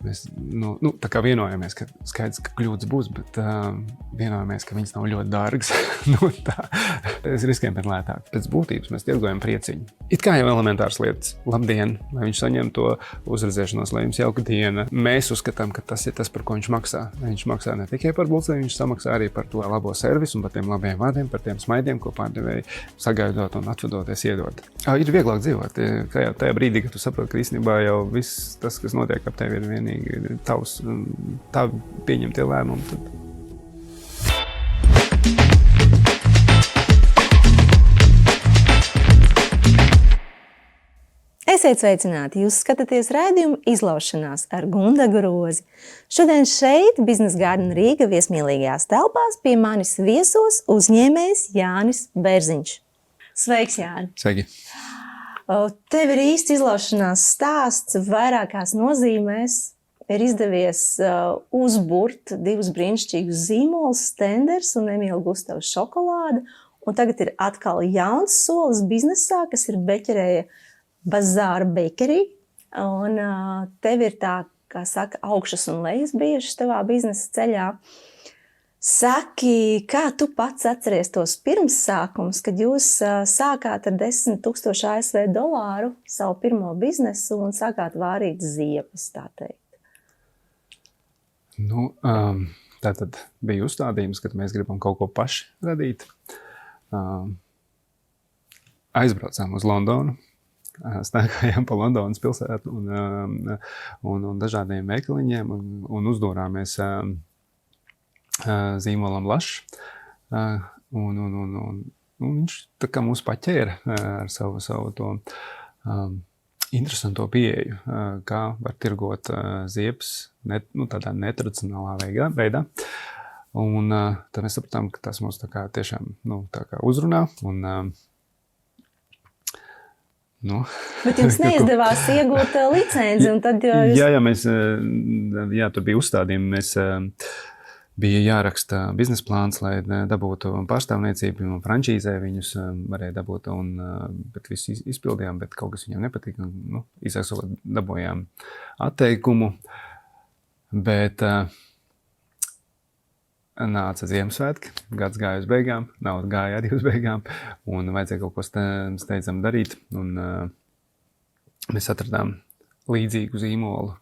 mēs tā kā vienojāmies, ka skaidrs, ka kļūdas būs, bet vienojāmies, ka viņas nav ļoti dārgas. Es riskējam pēc lētāk. Pēc būtības mēs tirgojam prieciņu. It kā jau elementāras lietas. Labdien, lai viņš saņem to uzredzēšanos, lai jums jauka diena. Mēs uzskatām, ka tas ir tas, par ko viņš maksā. Viņš maksā ne tikai par bulcēm, viņš samaksā arī par to labo servisu un par tiem labiem vārdiem, par tiem smaidiem, ko pārdevēji sagaidot un atvadoties iedod. Ir vieglāk dzīvot, kā jau tajā brīdī, kad tu saproti, ka īstenībā jau viss tas, kas notiek ap tevi, ir vienīgi tavs, tā pieņemtie lēmumi. Tad. Esiet sveicināti! Jūs skatāties raidījumu Izlaušanās ar Gundagu Rozi. Šodien šeit, Business Garden Rīga viesmīlīgajās telpās, pie manis viesos uzņēmējs Jānis Bērziņš. Sveiks, Jāni! Sveiki! Tev ir īsti izlaušanās stāsts, vairākās nozīmēs. Ir izdevies uzburt divus brīnišķīgus zīmolus, Stenders un Emīla Gustava šokolāde. Un tagad ir atkal jauns solis biznesā, kas ir Beķerēja Bazāra Bakery, un tev ir tā, kā saka, augšas un lejas bijušas tavā biznesa ceļā. Saki, kā tu pats atceries tos pirmsākumus, kad jūs sākāt ar 10 000 ASV dolāru savu pirmo biznesu un sākāt vārīt ziepes, tā teikt? Tātad bija uzstādījums, kad mēs gribam kaut ko paši radīt. Aizbraucām uz Londonu. Staigājām pa Londonas pilsētu un dažādiem veikaliņiem un uzdūrāmies zīmolam Lašs. Un viņš tā kā mūs paķēra ar savu to interesanto pieeju, kā var tirgot ziepes tādā netradicionālā veidā. Un tad mēs sapratām, ka tas mums tā kā tiešām tā kā uzrunā un Bet jums neizdevās iegūt licenci, un tad jūs... Jā, tur bija uzstādījumi. Mēs bija jāraksta biznesa plāns, lai dabūtu pārstāvniecību un frančīzē viņus varēja dabūt, bet visu izpildījām, bet kaut kas viņam nepatika. Izsāksot dabūjām atteikumu, bet nāca Ziemassvētki, gads gāja uz beigām, nauda gāja arī uz beigām, un vajadzēja kaut ko steidzam darīt. Un mēs atradām līdzīgu zīmolu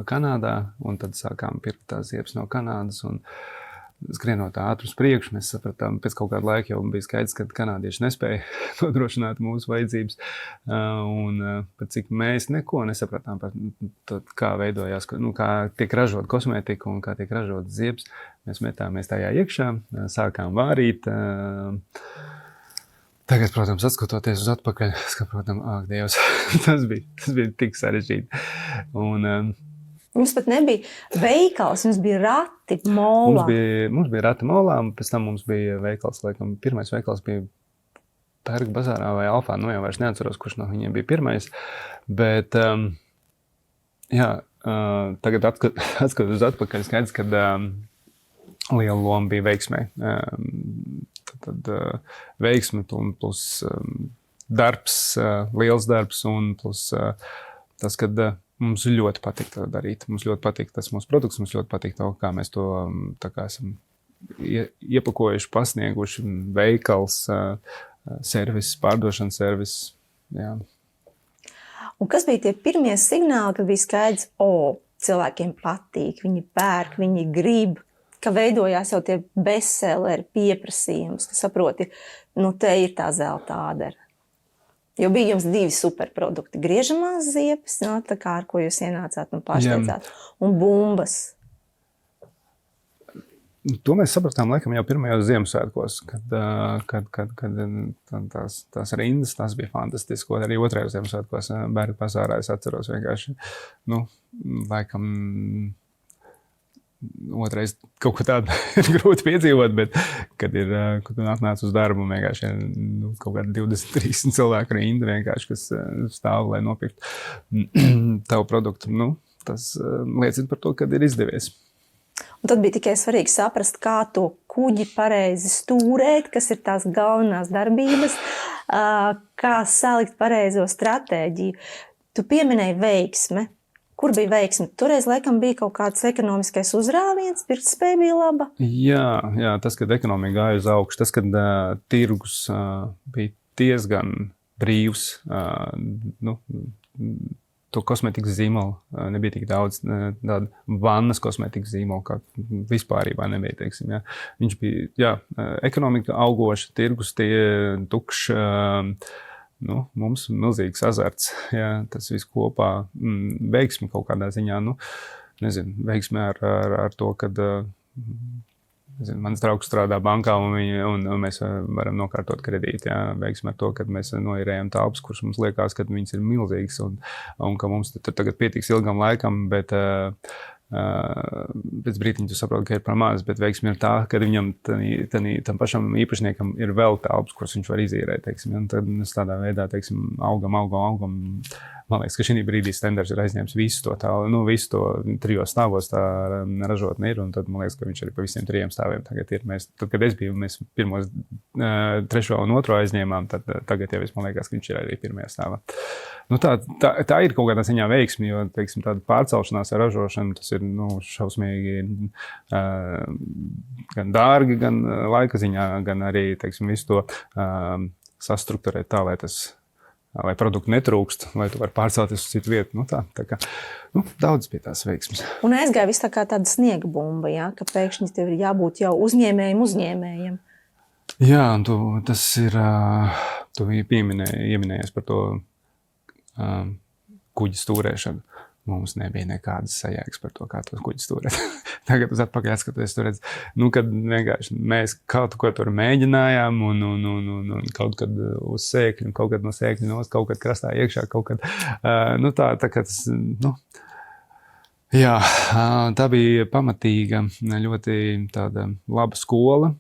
Kanādā, un tad sākām pirkt tās ziepes no Kanādas, un skrienot ātri uz priekšu, mēs sapratām, pēc kaut kāda laika jau bija skaidrs, ka kanādieši nespēja nodrošināt mūsu vajadzības, un pat cik mēs neko nesapratām par to, kā veidojās, kā tiek ražot kosmētika un kā tiek ražot ziepes. Mēs metāmies tajā iekšā, sākām vārīt. Tagad, protams, atskatoties uz atpakaļ, saprotam, ak, Dievs, tas bija tik sarežģīti. Un jums pat nebija veikals, jums bija rati molā. Mums bija rati molā, un pēc tam mums bija veikals, laikam, pirmais veikals bija Pērga bazārā vai Alfā, jau vairs neatceros, kurš no viņiem bija pirmais, bet, tagad atskatoties atpakaļ, skaidrs, kad liela loma bija veiksmē. Tad veiksme plus darbs, liels darbs un plus tas, kad mums ļoti patīk to darīt. Mums ļoti patīk tas mūsu produkts, mums ļoti patīk to, kā mēs to tā kā esam iepakojuši, pasnieguši, veikals, servis, pārdošanas servis. Jā. Un kas bija tie pirmie signāli, kad bija skaidrs, cilvēkiem patīk, viņi pērk, viņi grib, ka veidojās jau tie bestselleri pieprasījums, ka saproti, te ir tā zelta ādera. Jo bija jums divi superprodukti, griežamās ziepes, tā kā ar ko jūs ienācāt un pārsteidzāt, un bumbas. To mēs sapratām laikam jau pirmajos Ziemassvētkos, kad tās rindas, tas bija fantastiski, arī otrajos Ziemassvētkos Bērga bazārā es atceros vienkārši, laikam otrais kaut ko tādu grūti piedzīvot, bet kad tu nāc uz darbu, vienkārši kaut kādi 20-30 cilvēku rinda vienkārši, kas stāv, lai nopirktu tavu produktu. Tas liecina par to, kad ir izdevies. Un tad bija tikai svarīgi saprast, kā to kuģi pareizi stūrēt, kas ir tās galvenās darbības, kā salikt pareizo stratēģiju. Tu pieminēji veiksme. Kur bija veiksme? Toreiz, laikam, bija kaut kāds ekonomiskais uzrāviens, pirktspēja bija laba. Jā, tas, kad ekonomika gāja uz augšu, tas, kad tirgus bija diezgan brīvs, to kosmetikas zīmolu nebija tik daudz, tāda vannas kosmetikas zīmola, kā vispārībā nebija, teiksim, jā. Viņš bija, ekonomika augoša, tirgus tukšs, mums milzīgs azarts, jā, tas viss kopā, veiksmi kaut kādā ziņā, veiksmi ar to, kad, mans draugs strādā bankā un mēs varam nokārtot kredīti. Jā. Veiksmi ar to, ka mēs noirējam telpas, kuras mums liekas, ka viņas ir milzīgas un ka mums tur tagad pietiks ilgam laikam, bet pēc brītiņa tu saproti, ka ir par maz, bet veiksmi ir tā, ka viņam tam pašam īpašniekam ir vēl telpas, kuras viņš var izīrēt, teiksim. Un tad mēs tādā veidā, teiksim, augam. Man liekas, ka šī brīdī Stenders ir aizņēmis visu to tālu, visu to 3 stāvos tā ražotne ir, un tad man liekas, ka viņš arī pa visiem 3 stāviem tagad ir. Tad, kad es biju, mēs pirmos 3. un 2. aizņēmām, tad tagad jau man liekas, ka viņš ir arī 1. stāvā. Tā ir kaut kādā ziņā veiksmi, jo, teiksim, tāda pārcelšanās ar ražošanu, tas ir, šausmīgi gan dārgi, gan laika ziņā, gan arī, teiksim, visu to sastrukturēt tā, lai produktu netrūkst, lai tu vari pārcelties uz citu vietu. Tā kā, daudz pie tās veiksmes. Un aizgāja viss tā kā tāda sniega bumba, jā, ka pēkšņi tev ir jābūt jau uzņēmējiem. Jā, un tas ir, tu ieminējies par to kuģi stūrēšanu. Mums nebija nekādas sajēgas par to, kā tos kuģis turēt. Tagad uz atpakaļ skatoties, tu redz, kad vienkārši mēs kaut ko tur mēģinājām un kaut kad uz sēkļu, kaut kad no sēkļu nost, kaut kad krastā iekšā, kaut kad, tā kā tas, jā, tā bija pamatīga, ļoti tāda laba skola,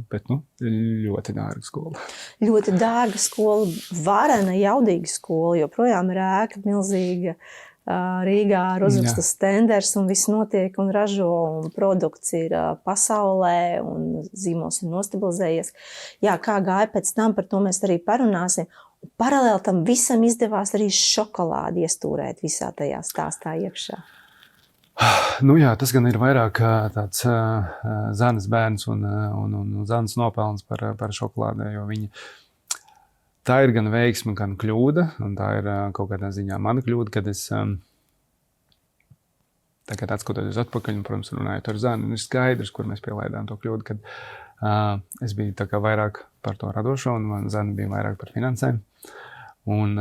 bet, ļoti dārga skola. Ļoti dārga skola, varena, jaudīga skola, joprojām ir ēka milzīga. Rīgā ir uzrakstas Stenders un viss notiek un ražo un produkts ir pasaulē un zīmols ir nostabilizējies. Jā, kā gāja pēc tam, par to mēs arī parunāsim. Paralēli tam visam izdevās arī šokolādi iestūrēt visā tajā stāstā iekšā. Jā, tas gan ir vairāk tāds Zanes bērns un Zanes nopelns par šokolādē, jo viņa tā ir gan veiksme, gan kļūda, un tā ir kaut kādā ziņā mana kļūda, kad es tagad atskatoties atpakaļ, un, protams, runājot ar Zani, ir skaidrs, kur mēs pielaidām to kļūdu, kad es biju tā kā vairāk par to radošo, un Zani bija vairāk par finansēm, un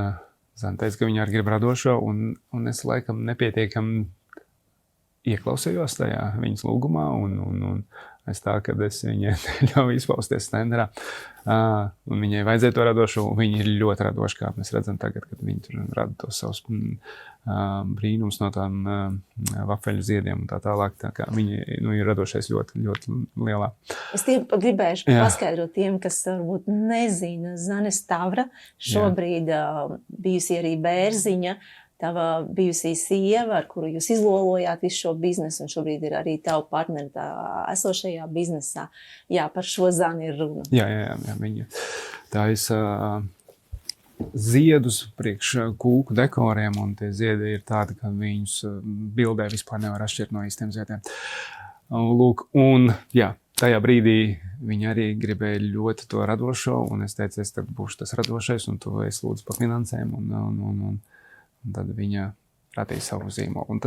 Zani teica, ka viņa arī grib radošo, un es laikam nepietiekam ieklausījos tajā viņas lūgumā, un es tā, kad es viņai ļauju izpausties Stenderā, un viņai vajadzēja to radošo, un viņa ir ļoti radoša, kā mēs redzam tagad, kad viņa tur rada tos savus brīnums no tām vafeļu ziediem un tā tālāk, tā kā viņa ir radošais ļoti, ļoti lielā. Es gribēšu paskaidrot tiem, kas varbūt nezina, Zane Stavra, šobrīd bijusi arī Bērziņa, tava bijusī sieva, ar kuru jūs izlolojāt visu šo biznesu, un šobrīd ir arī tavu partneri tā esošajā biznesā. Jā, par šo Zani ir runa. Jā, viņa taisa ziedus priekš kūku dekoriem, un tie ziedi ir tādi, ka viņus bildē vispār nevar atšķirt no īstiem ziediem. Lūk, un jā, tajā brīdī viņa arī gribēja ļoti to radošo, un es teicu, es tad būšu tas radošais, un tu esi lūdzu par finansēm, un tad viņa radīja savu zīmolu. Un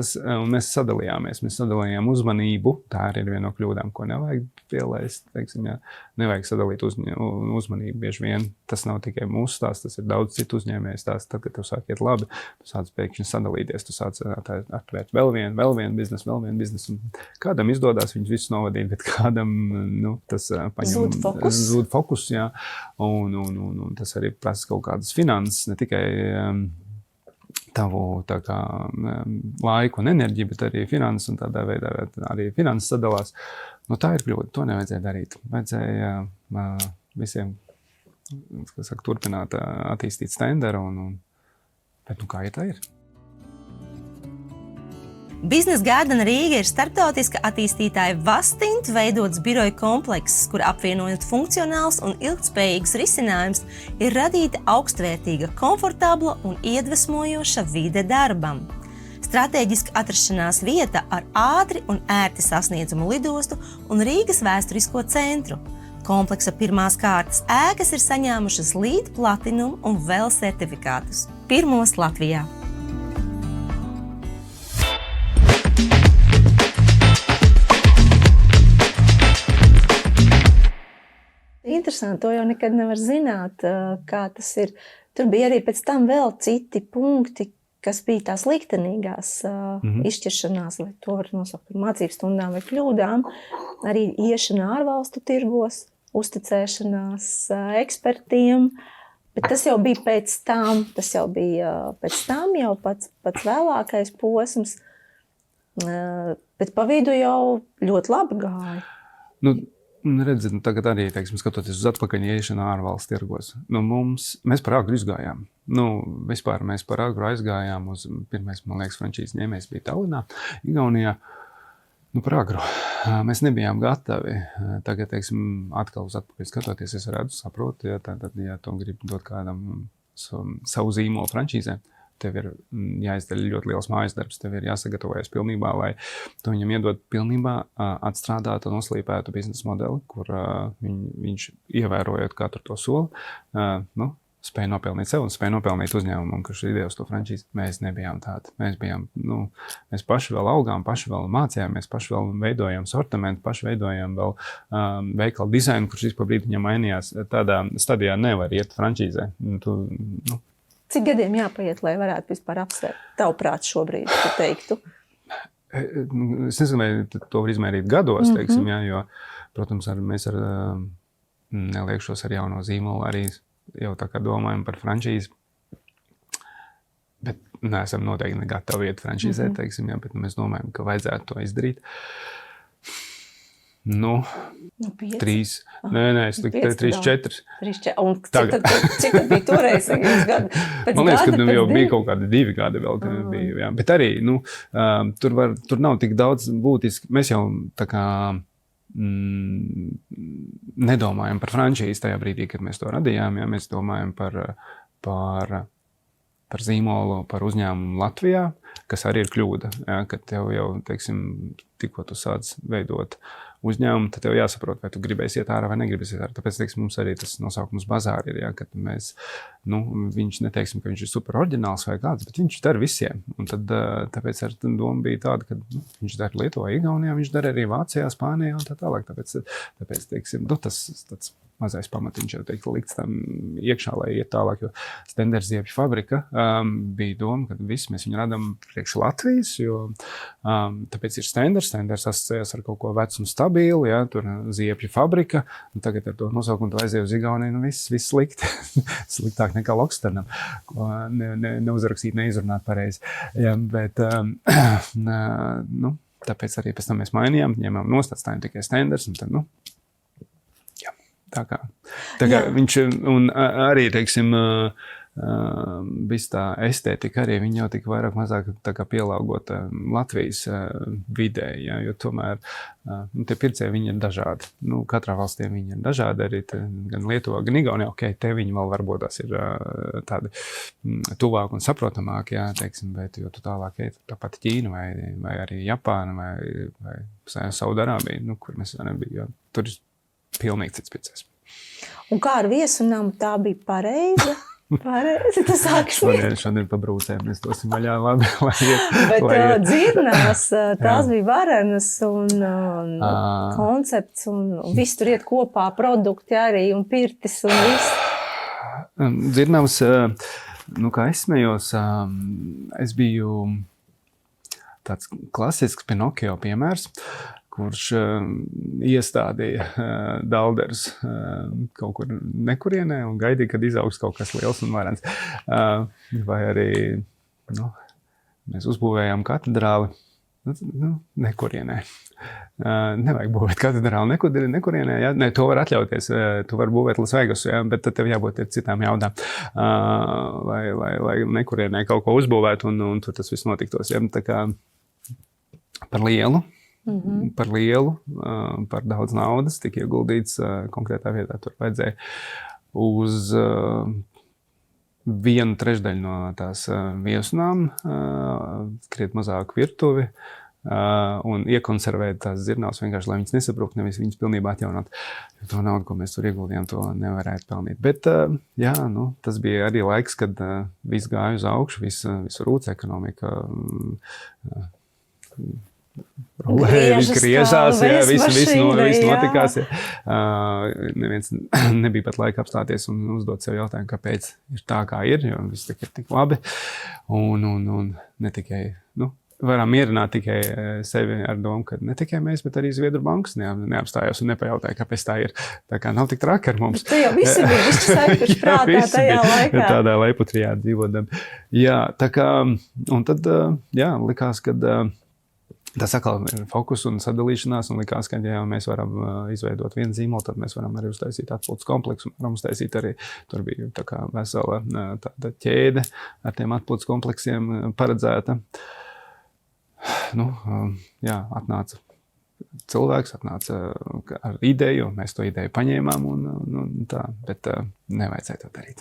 mēs sadalījām uzmanību. Tā arī ir viena no kļūdām, ko nevajag pielaist. Teiksim, jā. Nevajag sadalīt uzmanību bieži vien. Tas nav tikai mūsu stāsts, tas ir daudz citu uzņēmēju stāsts. Tad, kad tev sāk iet labi, tu sāc pēkšņi sadalīties, tu sāc atvērt vēl vienu biznesu. Un kādam izdodās viņus visus novadīt, bet kādam tas paņem zūd fokus. Jā. Un tas arī prasa kaut kādas finanses, ne tikai tavu tā kā laiku un enerģiju, bet arī finanses, un tādā veidā arī finanses sadalās. Tā ir kļūda, to nevajadzēja darīt. Vajadzēja visiem, turpināt attīstīt Stenderu, bet kā tā ir? Business Garden Rīga ir starptautiska attīstītāja Vastint veidots biroju komplekss, kur apvienojot funkcionāls un ilgtspējīgs risinājums ir radīta augstvērtīga, komfortabla un iedvesmojoša vide darbam. Stratēģiski atrašanās vieta ar ātri un ērti sasniedzamu lidostu un Rīgas vēsturisko centru. Kompleksa pirmās kārtas ēkas ir saņēmušas LEED Platinum un vēl certifikātus. Pirmos Latvijā. Interesanti, to jau nekad nevar zināt, kā tas ir. Tur bija arī pēc tam vēl citi punkti, kas bija tās liktenīgās izšķiršanās, vai to var nosaukt par mācību stundām vai kļūdām, arī iešana ārvalstu tirgos, uzticēšanās ekspertiem, bet tas jau bija pēc tam, jau pats vēlākais posms, bet pa vidu jau ļoti labi gāja. Redziet, tagad arī, teiksim, skatoties uz atpakaļ ieiešanu ārvalstu tirgos. Mēs par agru izgājām. Vispār mēs par agru aizgājām uz pirmais, man liekas, frančīzes ņēmējs bija Tallinā, Igaunijā. Par agru. Mēs nebijām gatavi. Tagad, teiksim, atkal uz atpakaļ skatoties, es redzu, saprotu, ja tu gribi dot kādam savu zīmolu frančīzē, tev ir jāizdara ļoti liels mājas darbs, tev ir jāsagatavojas pilnībā, lai tu viņam iedod pilnībā atstrādātu un noslīpētu biznesa modeli, kur viņš ievērojot katru to soli, spēja nopelnīt sev un spēja nopelnīt uzņēmumam, kurš ir idejas to frančīzi. Mēs nebijām tādi. Mēs paši vēl augām, paši vēl mācījāmies, paši vēl veidojam sortimentu, paši veidojam vēl veikalu dizainu, kurš vispār brīdi viņam mainījās. Tādā stadijā nevar iet frančīzē. Cik gadiem jāpaiet, lai varētu vispār apsvērt tavuprāt šobrīd, tu teiktu? Es nezinu, vai to var izmērīt gados, teiksim, jo, protams, mēs neliekšos ar jauno zīmolu arī jau tā kā domājam par frančīzi, bet neesam noteikti gatavi iet frančīzē, teiksim, bet mēs domājam, ka vajadzētu to izdarīt. 5? 3. Nē, es liktu 3, 4. Un cik tad bija toreiz? Man liekas, ka jau bija kaut kādi 2 gadi vēl, kad bija. Jā. Bet arī, tur nav tik daudz būtiski. Mēs jau tā kā nedomājam par frančīzi tajā brīdī, kad mēs to radījām. Jā. Mēs domājam par zīmolu, par uzņēmumu Latvijā, kas arī ir kļūda. Jā, kad tev jau, teiksim, tikko tu sāc veidot uzņēmumu, tad tev jāsaprot, vai tu gribēsi iet ārā vai negribēsi iet ārā. Tāpēc, teiksim, mums arī tas nosaukums bazāri ir, jā, kad mēs, viņš neteiksim, ka viņš ir super oriģināls vai kāds, bet viņš dara visiem. Un tad, tāpēc ar doma bija tāda, ka viņš dara Lietuvā, Igaunijā, viņš dara arī Vācijā, Spānijā un tā tālāk. Tāpēc teiksim, tas tāds mazais pamatiņš jau teikt likts tam iekšā, lai iet tālāk, jo Stenders ziepju fabrika bija doma, ka visi mēs viņu radām priekš Latvijas, jo tāpēc ir Stenders asociējas ar kaut ko vecu un stabilu, ja, tur ziepju fabrika, un tagad ar to nosaukumu aizēju uz Igauniju, viss slikti, sliktāk nekā Loksternam, ko neuzrakstīt, neizrunāt pareizi. Ja, bet, tāpēc arī pēc tam mēs mainījām, ņemām nost, atstājām tikai Stenders, un tad, tā kā viņš, un arī, teiksim, viss tā estētika arī, viņa jau tika vairāk mazāk tā kā pielāgot Latvijas vidē, ja, jo tomēr tie pircēji, viņi ir dažādi. Katrā valstī viņi ir dažādi, arī gan Lietuvā, gan Igaunijā, te viņi vēl varbūt tās ir tādi tuvāk un saprotamāk, jā, teiksim, bet jo tu tālāk ej, tāpat Ķīna vai arī Japāna vai Saudarābija, kur mēs nebija, tur ir pilnīgi cits pircējs. Un kā ar viesunamu, tā bija pareiza? Tas sākas šodien pa brūcēm, mēs dosim vaļā labi, Bet dzirnās, tās bija varenas un koncepts un viss tur iet kopā, produkti arī un pirtis un viss. Dzirnavs, kā es smējos, es biju tāds klasisks Pinokio piemērs, kurš iestādīja dalderus kaut kur nekurienē un gaidīja, kad izaugs kaut kas liels un varens. Vai arī mēs uzbūvējām katedrāli nekurienē. Nevajag būvēt katedrāli nekurienē. Ja? Ne, to var atļauties. Tu var būvēt Lasvegasu, ja? Bet tad tev jābūt citām jaudām, lai nekurienē kaut ko uzbūvētu un tur tas viss notiktos. Ja? Tā kā par lielu. Par daudz naudas tika ieguldīts konkrētā vietā. Tur vajadzēja uz 1/3 no tās viesunām, kriet mazāku virtuvi, un iekonservēt tās dzirnavas vienkārši, lai viņas nesabrūk, nevis viņas pilnībā atjaunot. Jo to naudu, ko mēs tur ieguldījām, to nevarētu pelnīt. Bet, jā, tas bija arī laiks, kad viss gāja uz augšu, visu rūc ekonomika, rolēja, viss griežās, viss notikās. Neviens nebija pat laika apstāties un uzdot sev jautājumu, kāpēc ir tā, kā ir, jo viss ir tik labi. Un ne tikai, varam mierināt tikai sevi ar domu, ka ne tikai mēs, bet arī Zviedru bankas neapstājās un nepajautāja, kāpēc tā ir. Tā kā nav tik traki ar mums. Tu jau visi bija višķi saikuši prātā tajā laikā. Tādā leiputrijā dzīvodam. Jā, tā kā, un tad, likās, ka tas atkal ir fokus un sadalīšanās, un likās, ka, ja mēs varam izveidot vienu zīmolu, tad mēs varam arī uztaisīt atpūtas kompleksu, un varam uztaisīt arī, tur bija tā kā vesela tāda ķēde ar tiem atpūtas kompleksiem paredzēta. Atnāca cilvēks, atnāca ar ideju, mēs to ideju paņēmām un tā, bet nevajadzēja to darīt.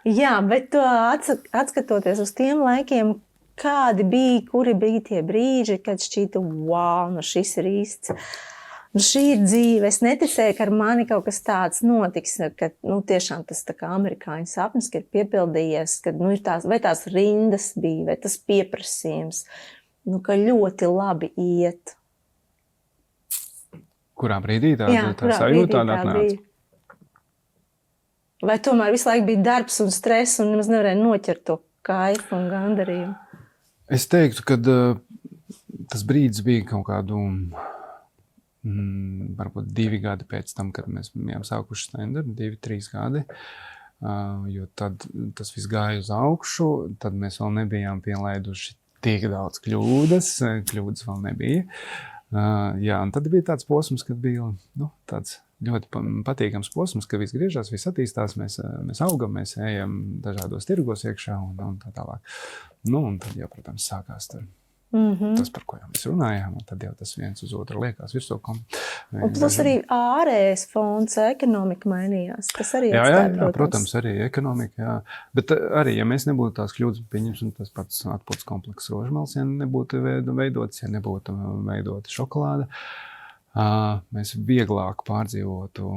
Jā, bet atskatoties uz tiem laikiem, kādi bija, kuri bija tie brīži, kad šķīta, wow, šis ir īsts. Šī ir dzīve. Es neticēju, ka ar mani kaut kas tāds notiks, ka tiešām tas tā kā amerikāņu sapnis, ka ir piepildījies, kad ir vai tās rindas bija, vai tas pieprasījums, ka ļoti labi iet. Kurā brīdī tā sajūta tāda atnāca? Vai tomēr visu laiku bija darbs un stress un nemaz nevarēja noķert to kaifu un gandarījumu? Es teiktu, ka tas brīdis bija kaut kādu varbūt 2 gadi pēc tam, kad mēs bijām sākuši Stender, 2-3 gadi, jo tad tas viss gāja uz augšu, tad mēs vēl nebijām pielaiduši tik daudz kļūdas vēl nebija. Jā, un tad bija tāds posms, kad bija tāds ļoti patīkams posms, ka viss griežās, viss attīstās, mēs augam, mēs ejam dažādos tirgos iekšā un tā tālāk. Un tad jau, protams, sākās tur. Tas, par ko jau mēs runājām, un tad jau tas viens uz otru liekās virsokam. Un plus arī ārējais fonds, ekonomika mainījās. Tas arī jā, protams, arī ekonomika, jā. Bet arī, ja mēs nebūtu tās kļūdas, pieņemsim tas pats atpūtas komplekss Rožmals, ja nebūtu veidots, ja nebūtu veidota šokolāde, mēs vieglāk pārdzīvotu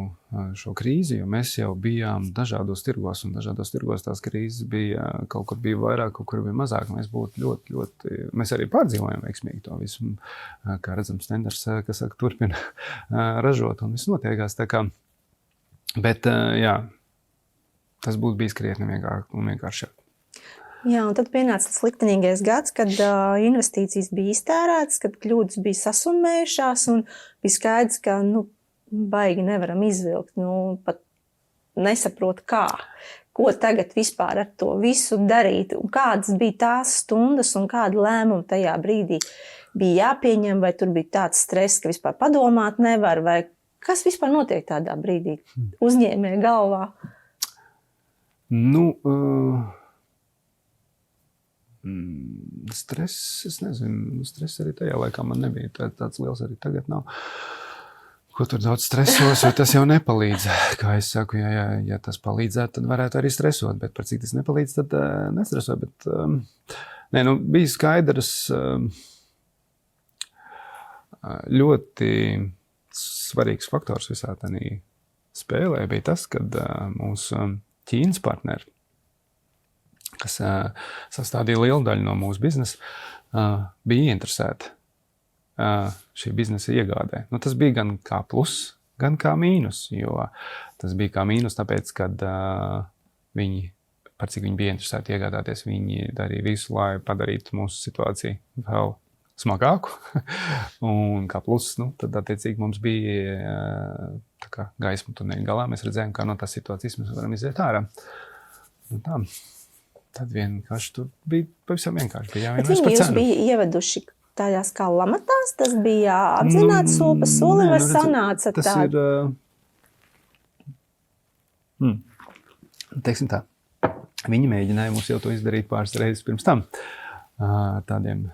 šo krīzi, jo mēs jau bijām dažādos tirgos, un dažādos tirgos tās krīzes bija, kaut kur bija vairāk, kaut kur bija mazāk. Mēs būtu ļoti, mēs arī pārdzīvojam veiksmīgi to visu, kā redzam, Stenders, kas saka, turpina ražot, un viss notiekās tā kā. Bet, jā, tas būtu bijis krietni vienkāršāk. Jā, un tad pienāca tas liktenīgais gads, kad investīcijas bija iztērētas, kad kļūdas bija sasummējušās un bija skaidrs, ka baigi nevaram izvilkt, pat nesaprot kā. Ko tagad vispār ar to visu darīt un kādas bija tās stundas un kādi lēmumi tajā brīdī bija jāpieņem, vai tur bija tāds stress, ka vispār padomāt nevar, vai kas vispār notiek tādā brīdī uzņēmēja galvā? Stress, es nezinu, stress arī tajā laikā man nebija, tāds liels arī tagad nav. Ko tur daudz stresos, jo tas jau nepalīdz. Kā es saku, ja tas palīdzētu, tad varētu arī stresot, bet par cik tas nepalīdz, tad nestresoju. Bet, bija skaidrs, ļoti svarīgs faktors visā tādā spēlē bija tas, kad mūsu Ķīnas partneri, kas sastādīja lielu daļu no mūsu biznesa, bija interesēti šī biznesa iegādē. Tas bija gan kā plus, gan kā mīnus, jo tas bija kā mīnus, tāpēc, kad viņi, par cik viņi bija interesēti iegādāties, viņi darīja visu, lai padarītu mūsu situāciju vēl smagāku. Un kā plus, tad attiecīgi mums bija tā kā gaisma tuneļa galā. Mēs redzējām, kā no tās situācijas mēs varam iziet ārā. Tad vienkārši tur bija pavisam vienkārši. Bija bet viņi jūs bija ieveduši tādās kā lamatās? Tas bija apzināti soli pa solim vai sanāca tas tādu? Teiksim tā. Viņi mēģināja mums jau to izdarīt pāris reizes pirms tam. Tādiem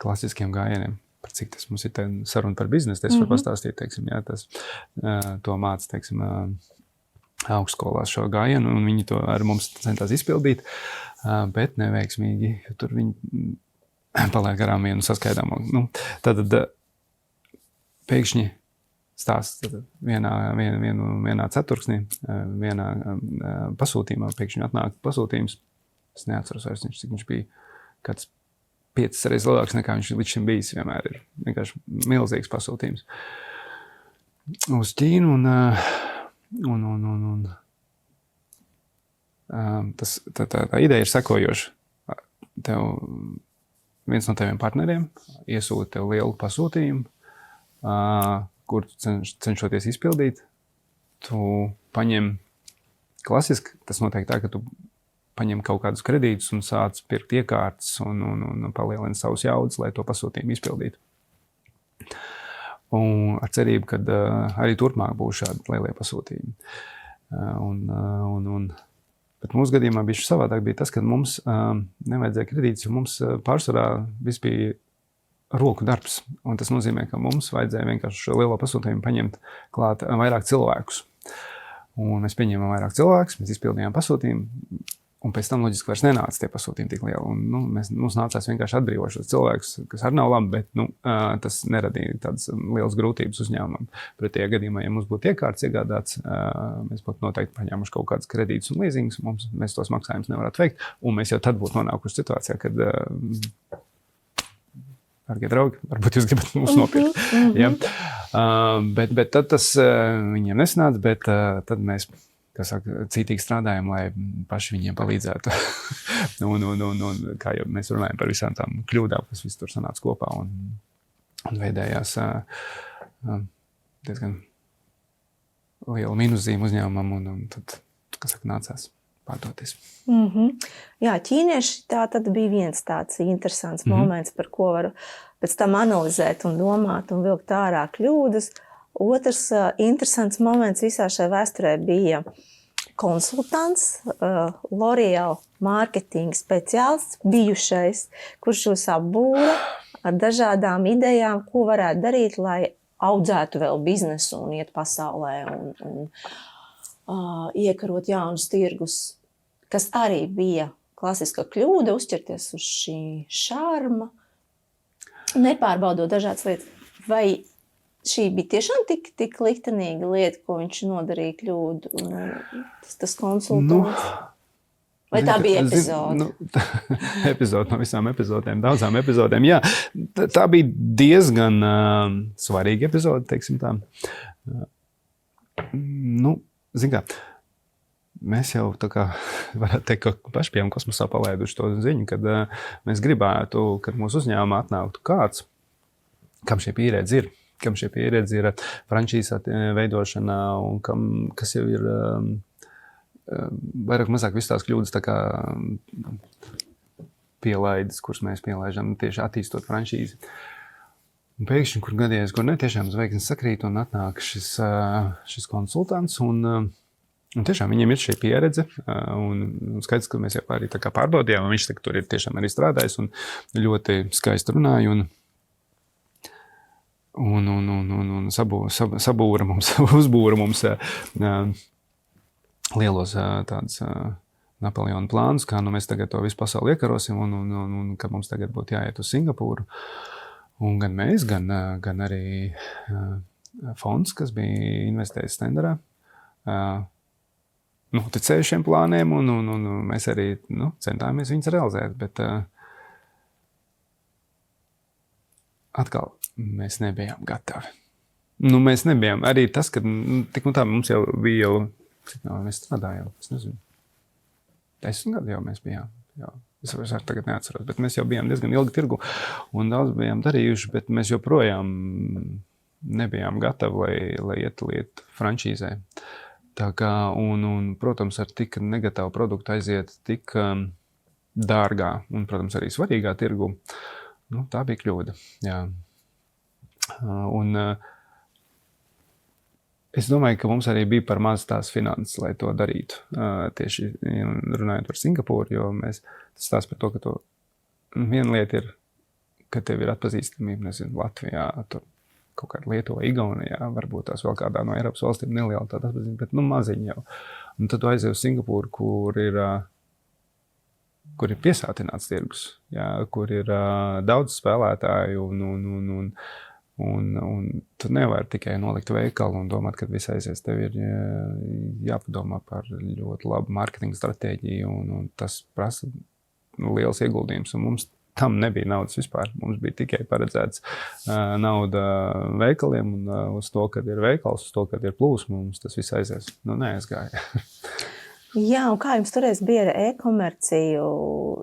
klasiskiem gājieniem. Par cik tas mums ir saruna par biznesu, es varu pastāstīt, teiksim, jā, tas to māca, teiksim, augstskolās šo gājienu, un viņi to ar mums centās izpildīt, bet neveiksmīgi, jo tur viņi palaid garām vienu saskaidāmo. Nu, tad pēkšņi stāsts vienā ceturksnī, vienā pasūtījumā, pēkšņi atnāk pasūtījums. Es neatceros vairs, cik viņš bija, kāds 5 reizes lielāks nekā viņš līdz šim bijis. Vienmēr ir vienkārši milzīgs pasūtījums uz Ķīnu, un tā ideja ir sekojoša. Viens no taviem partneriem iesūta tev lielu pasūtījumu, kur cenšoties izpildīt. Tu paņem klasiski, tas notiek tā, ka tu paņem kaut kādus kredītus un sāc pirkt iekārtas un palielina savus jaudas, lai to pasūtījumu izpildītu. Un ar cerību, ka arī turpmāk būs šādi lielie pasūtījumi. Bet mūsu gadījumā bija savādāk bija tas, ka mums nevajadzēja kredītus, jo mums pārsvarā viss bija roku darbs. Un tas nozīmē, ka mums vajadzēja vienkārši šo lielo pasūtījumu paņemt klāt vairāk cilvēkus. Un mēs pieņēmām vairāk cilvēkus, mēs izpildījām pasūtījumu, un pēc tam loģiski vairs nenāca tie pasūtījumi tik lieli. Un, mums nācās vienkārši atbrīvot šos cilvēkus, kas arī nav labi, bet tas neradīja tādas lielas grūtības uzņēmumam. Pretējā gadījumā, ja mums būtu iekārts iegādāts, mēs būtu noteikti paņēmuši kaut kādus kredītus un līzingus, mēs tos maksājumus nevarētu veikt, un mēs jau tad būtu nonākuši situācijā, kad, dārgie draugi, varbūt jūs gribat mūs nopirkt. Ja? Bet tad tas viņiem nesanāca, bet tad mēs cītīgi strādājam, lai paši viņiem palīdzētu. un kā jau mēs runājam par visām tām kļūdām, kas viss tur sanāca kopā un veidējās diezgan liela mīnuszīme uzņēmumam un tad, nācās pārdoties. Jā, ķīnieši tā tad bija viens tāds interesants moments, par ko varu pēc tam analizēt un domāt un vilkt ārā kļūdas. Otrs interesants moments visā šajā vēsturē bija konsultants, L'Oreal mārketinga speciālists, bijušais, kurš jūs apbūra ar dažādām idejām, ko varētu darīt, lai audzētu vēl biznesu un iet pasaulē un iekarot jaunus tirgus, kas arī bija klasiska kļūda, uzķerties uz šī šarma, nepārbaudot dažādas lietas. Vai šī bija tiešām tik liktenīga lieta, ko viņš nodarīja kļūdu, tas konsultants? Vai tā bija epizode? Epizode no visām epizodēm, daudzām epizodēm. Jā, tā bija diezgan svarīga epizode, teiksim tā. Zin kā, mēs jau tā kā varētu teikt, ka paši bijām kosmosā palaiduši to ziņu, kad mēs gribētu, kad mūsu uzņēmumā atnāktu kāds, kam šī pieredze ir frančīzā veidošanā un kas jau ir vairāk mazāk viss tās kļūdas tā kā pielaides, kuras mēs pielaižam tieši attīstot frančīzi. Un pēkšņi, kur gadījies, kur ne, tiešām zvaigznes sakrīt un atnāk šis konsultants un tiešām viņiem ir šī pieredze un skaidrs, ka mēs jau arī tā kā pārbaudījām un viņš tur ir tiešām arī strādājis un ļoti skaisti runāja un sabūra mums, uzbūra mums lielos tādus Napoleona plānus, kā mēs tagad to visu pasauli iekarosim un ka mums tagad būtu jāiet uz Singapūru. Un gan mēs, gan arī fonds, kas bija investējis Stenderā, ticēju šiem plāniem un mēs arī centāmies viņus realizēt, bet atkal mēs nebijām gatavi. Mēs nebijām. Arī tas, ka tik tā mums jau bija mēs strādājām, es nezinu, 10 gadu jau mēs bijām. Es vairs tagad neatceros, bet mēs jau bijām diezgan ilgi tirgu un daudz bijām darījuši, bet mēs joprojām nebijām gatavi, lai iet frančīzē. Tā kā, un protams, ar tik negatīvu produktu aiziet tik dārgā un, protams, arī svarīgā tirgu, tā bija kļūda. Jā. Un es domāju, ka mums arī bija par maz tās finanses, lai to darītu. Tieši runājot par Singapūru, jo tas stāsta par to, ka viena lieta ir, ka tev ir atpazīstamība, nezinu, Latvijā, tur kaut kāda Lietuva, Igaunijā, varbūt tās vēl kādā no Eiropas valstīm neliela tāda, bet maziņa jau. Un tad tu aizej uz Singapūru, kur ir piesātināts tirgus, jā, kur ir daudz spēlētāju un tu nevari tikai nolikt veikalu un domāt, ka viss aizies. Tev ir jāpadomā par ļoti labu marketinga stratēģiju un tas prasa liels ieguldījums. Un mums tam nebija naudas vispār. Mums bija tikai paredzēts nauda veikaliem un uz to, kad ir veikals, uz to, kad ir plūsma, mums tas viss aizies. Neaizgāja. Jā, un kā jums toreiz bija ar e-komerciju?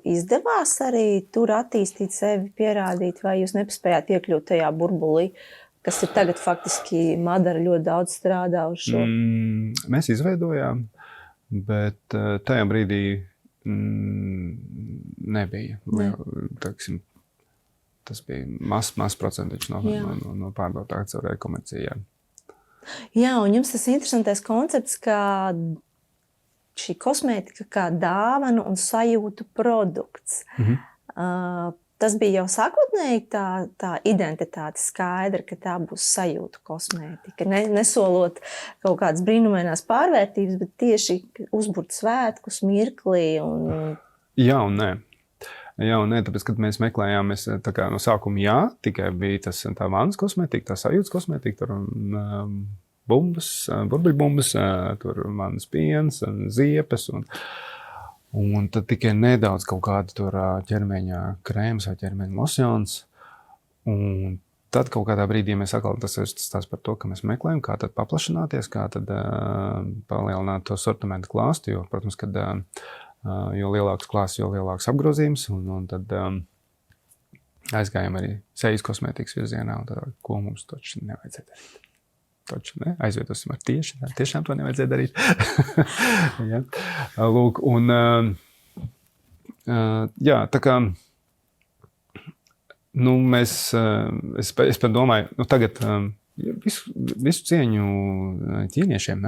Izdevās arī tur attīstīt sevi, pierādīt, vai jūs nepaspējāt iekļūt tajā burbulī, kas ir tagad faktiski Madara ļoti daudz strādā uz šo? Mēs izveidojām, bet tajā brīdī nebija. Tāksim, tas bija mazs procentiņš no pārdotā caur e-komercijām. Jā, un jums tas interesantais koncepts, ka šī kosmētika kā dāvanu un sajūtu produkts. Tas bija jau sākotnēji tā identitāte skaidra, ka tā būs sajūtu kosmētika. Nesolot kaut kādas brīnumainās pārvērtības, bet tieši uzburt svētkus, mirklī. Jā un nē. Jā un nē, tāpēc, kad mēs meklējām, tā kā no sākuma tikai bija tā vannas kosmētika, tā sajūtas kosmētika, tur bumbas, burbuļbumbas, tur manas piens, ziepes un tad tikai nedaudz kaut kāda tur ķermeņa krēms vai ķermeņa losjons. Un tad kaut kādā brīdī mēs atkal tas par to, ka mēs meklējam, kā tad paplašināties, kā tad palielināt to sortimentu klāstu, jo, protams, kad jo lielāks klāsts, jo lielāks apgrozījums, un tad aizgājām arī sejas kosmētikas virzienā, un tad, ko mums taču nevajadzēja darīt. Taču, ne? Aizvietosim ar tieši. Tiešām to nevajadzēja darīt. Ja. Lūk, un jā, tā kā es pat domāju, tagad visu cieņu ķīniešiem.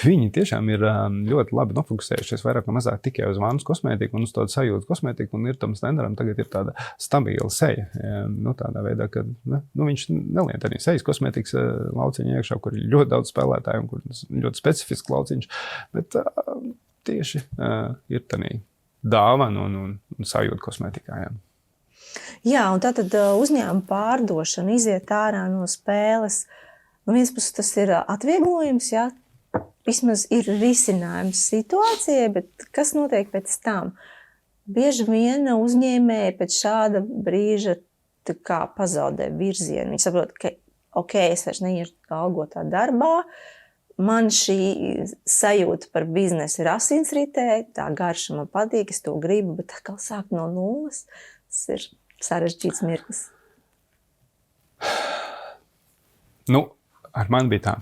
Viņi tiešām ir ļoti labi nofokusējušies vairāk vai mazāk tikai uz vannas kosmētiku un uz tādu sajūtu kosmētiku, un ir tam standardam tagad ir tāda stabila seja. Tādā veidā, ka viņš neliet arī sejas kosmētikas lauciņu iekšā, kur ir ļoti daudz spēlētāju un kur ļoti specifisks lauciņš, bet tieši ir tādā dāvana un sajūta kosmētikā. Jā. Jā, un tātad uzņēmuma pārdošana iziet ārā no spēles. No vienas puses tas ir atvieglojums, jā, vismaz ir risinājums situācijai, bet kas notiek pēc tam? Bieži vien uzņēmēji pēc šāda brīža tā kā pazaudē virzienu. Viņi saprot, ka es vairs neiešu algotā darbā, man šī sajūta par biznesu ir asinsritē, tā garša man patīk, es to gribu, bet atkal sāk no nulles. Tas ir sarežģīts mirklis. Ar mani bija tā.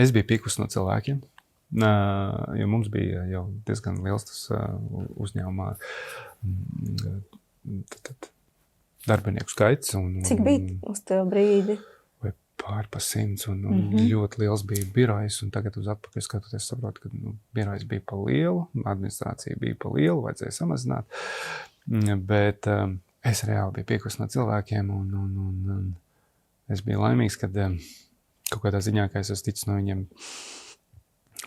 Es biju pikus no cilvēkiem, jo mums bija jau diezgan liels tas uzņēmumā darbinieku skaits. Cik bija uz tev brīdi? Pār pa 100 un ļoti liels bija birojs, un tagad uz atpakaļ skatoties saprotu, ka birojs bija pa lielu, administrācija bija pa lielu, vajadzēja samazināt. Bet es reāli biju piekus no cilvēkiem, un es biju laimīgs, kad kaut kādā ziņā, ka es esmu ticis no viņiem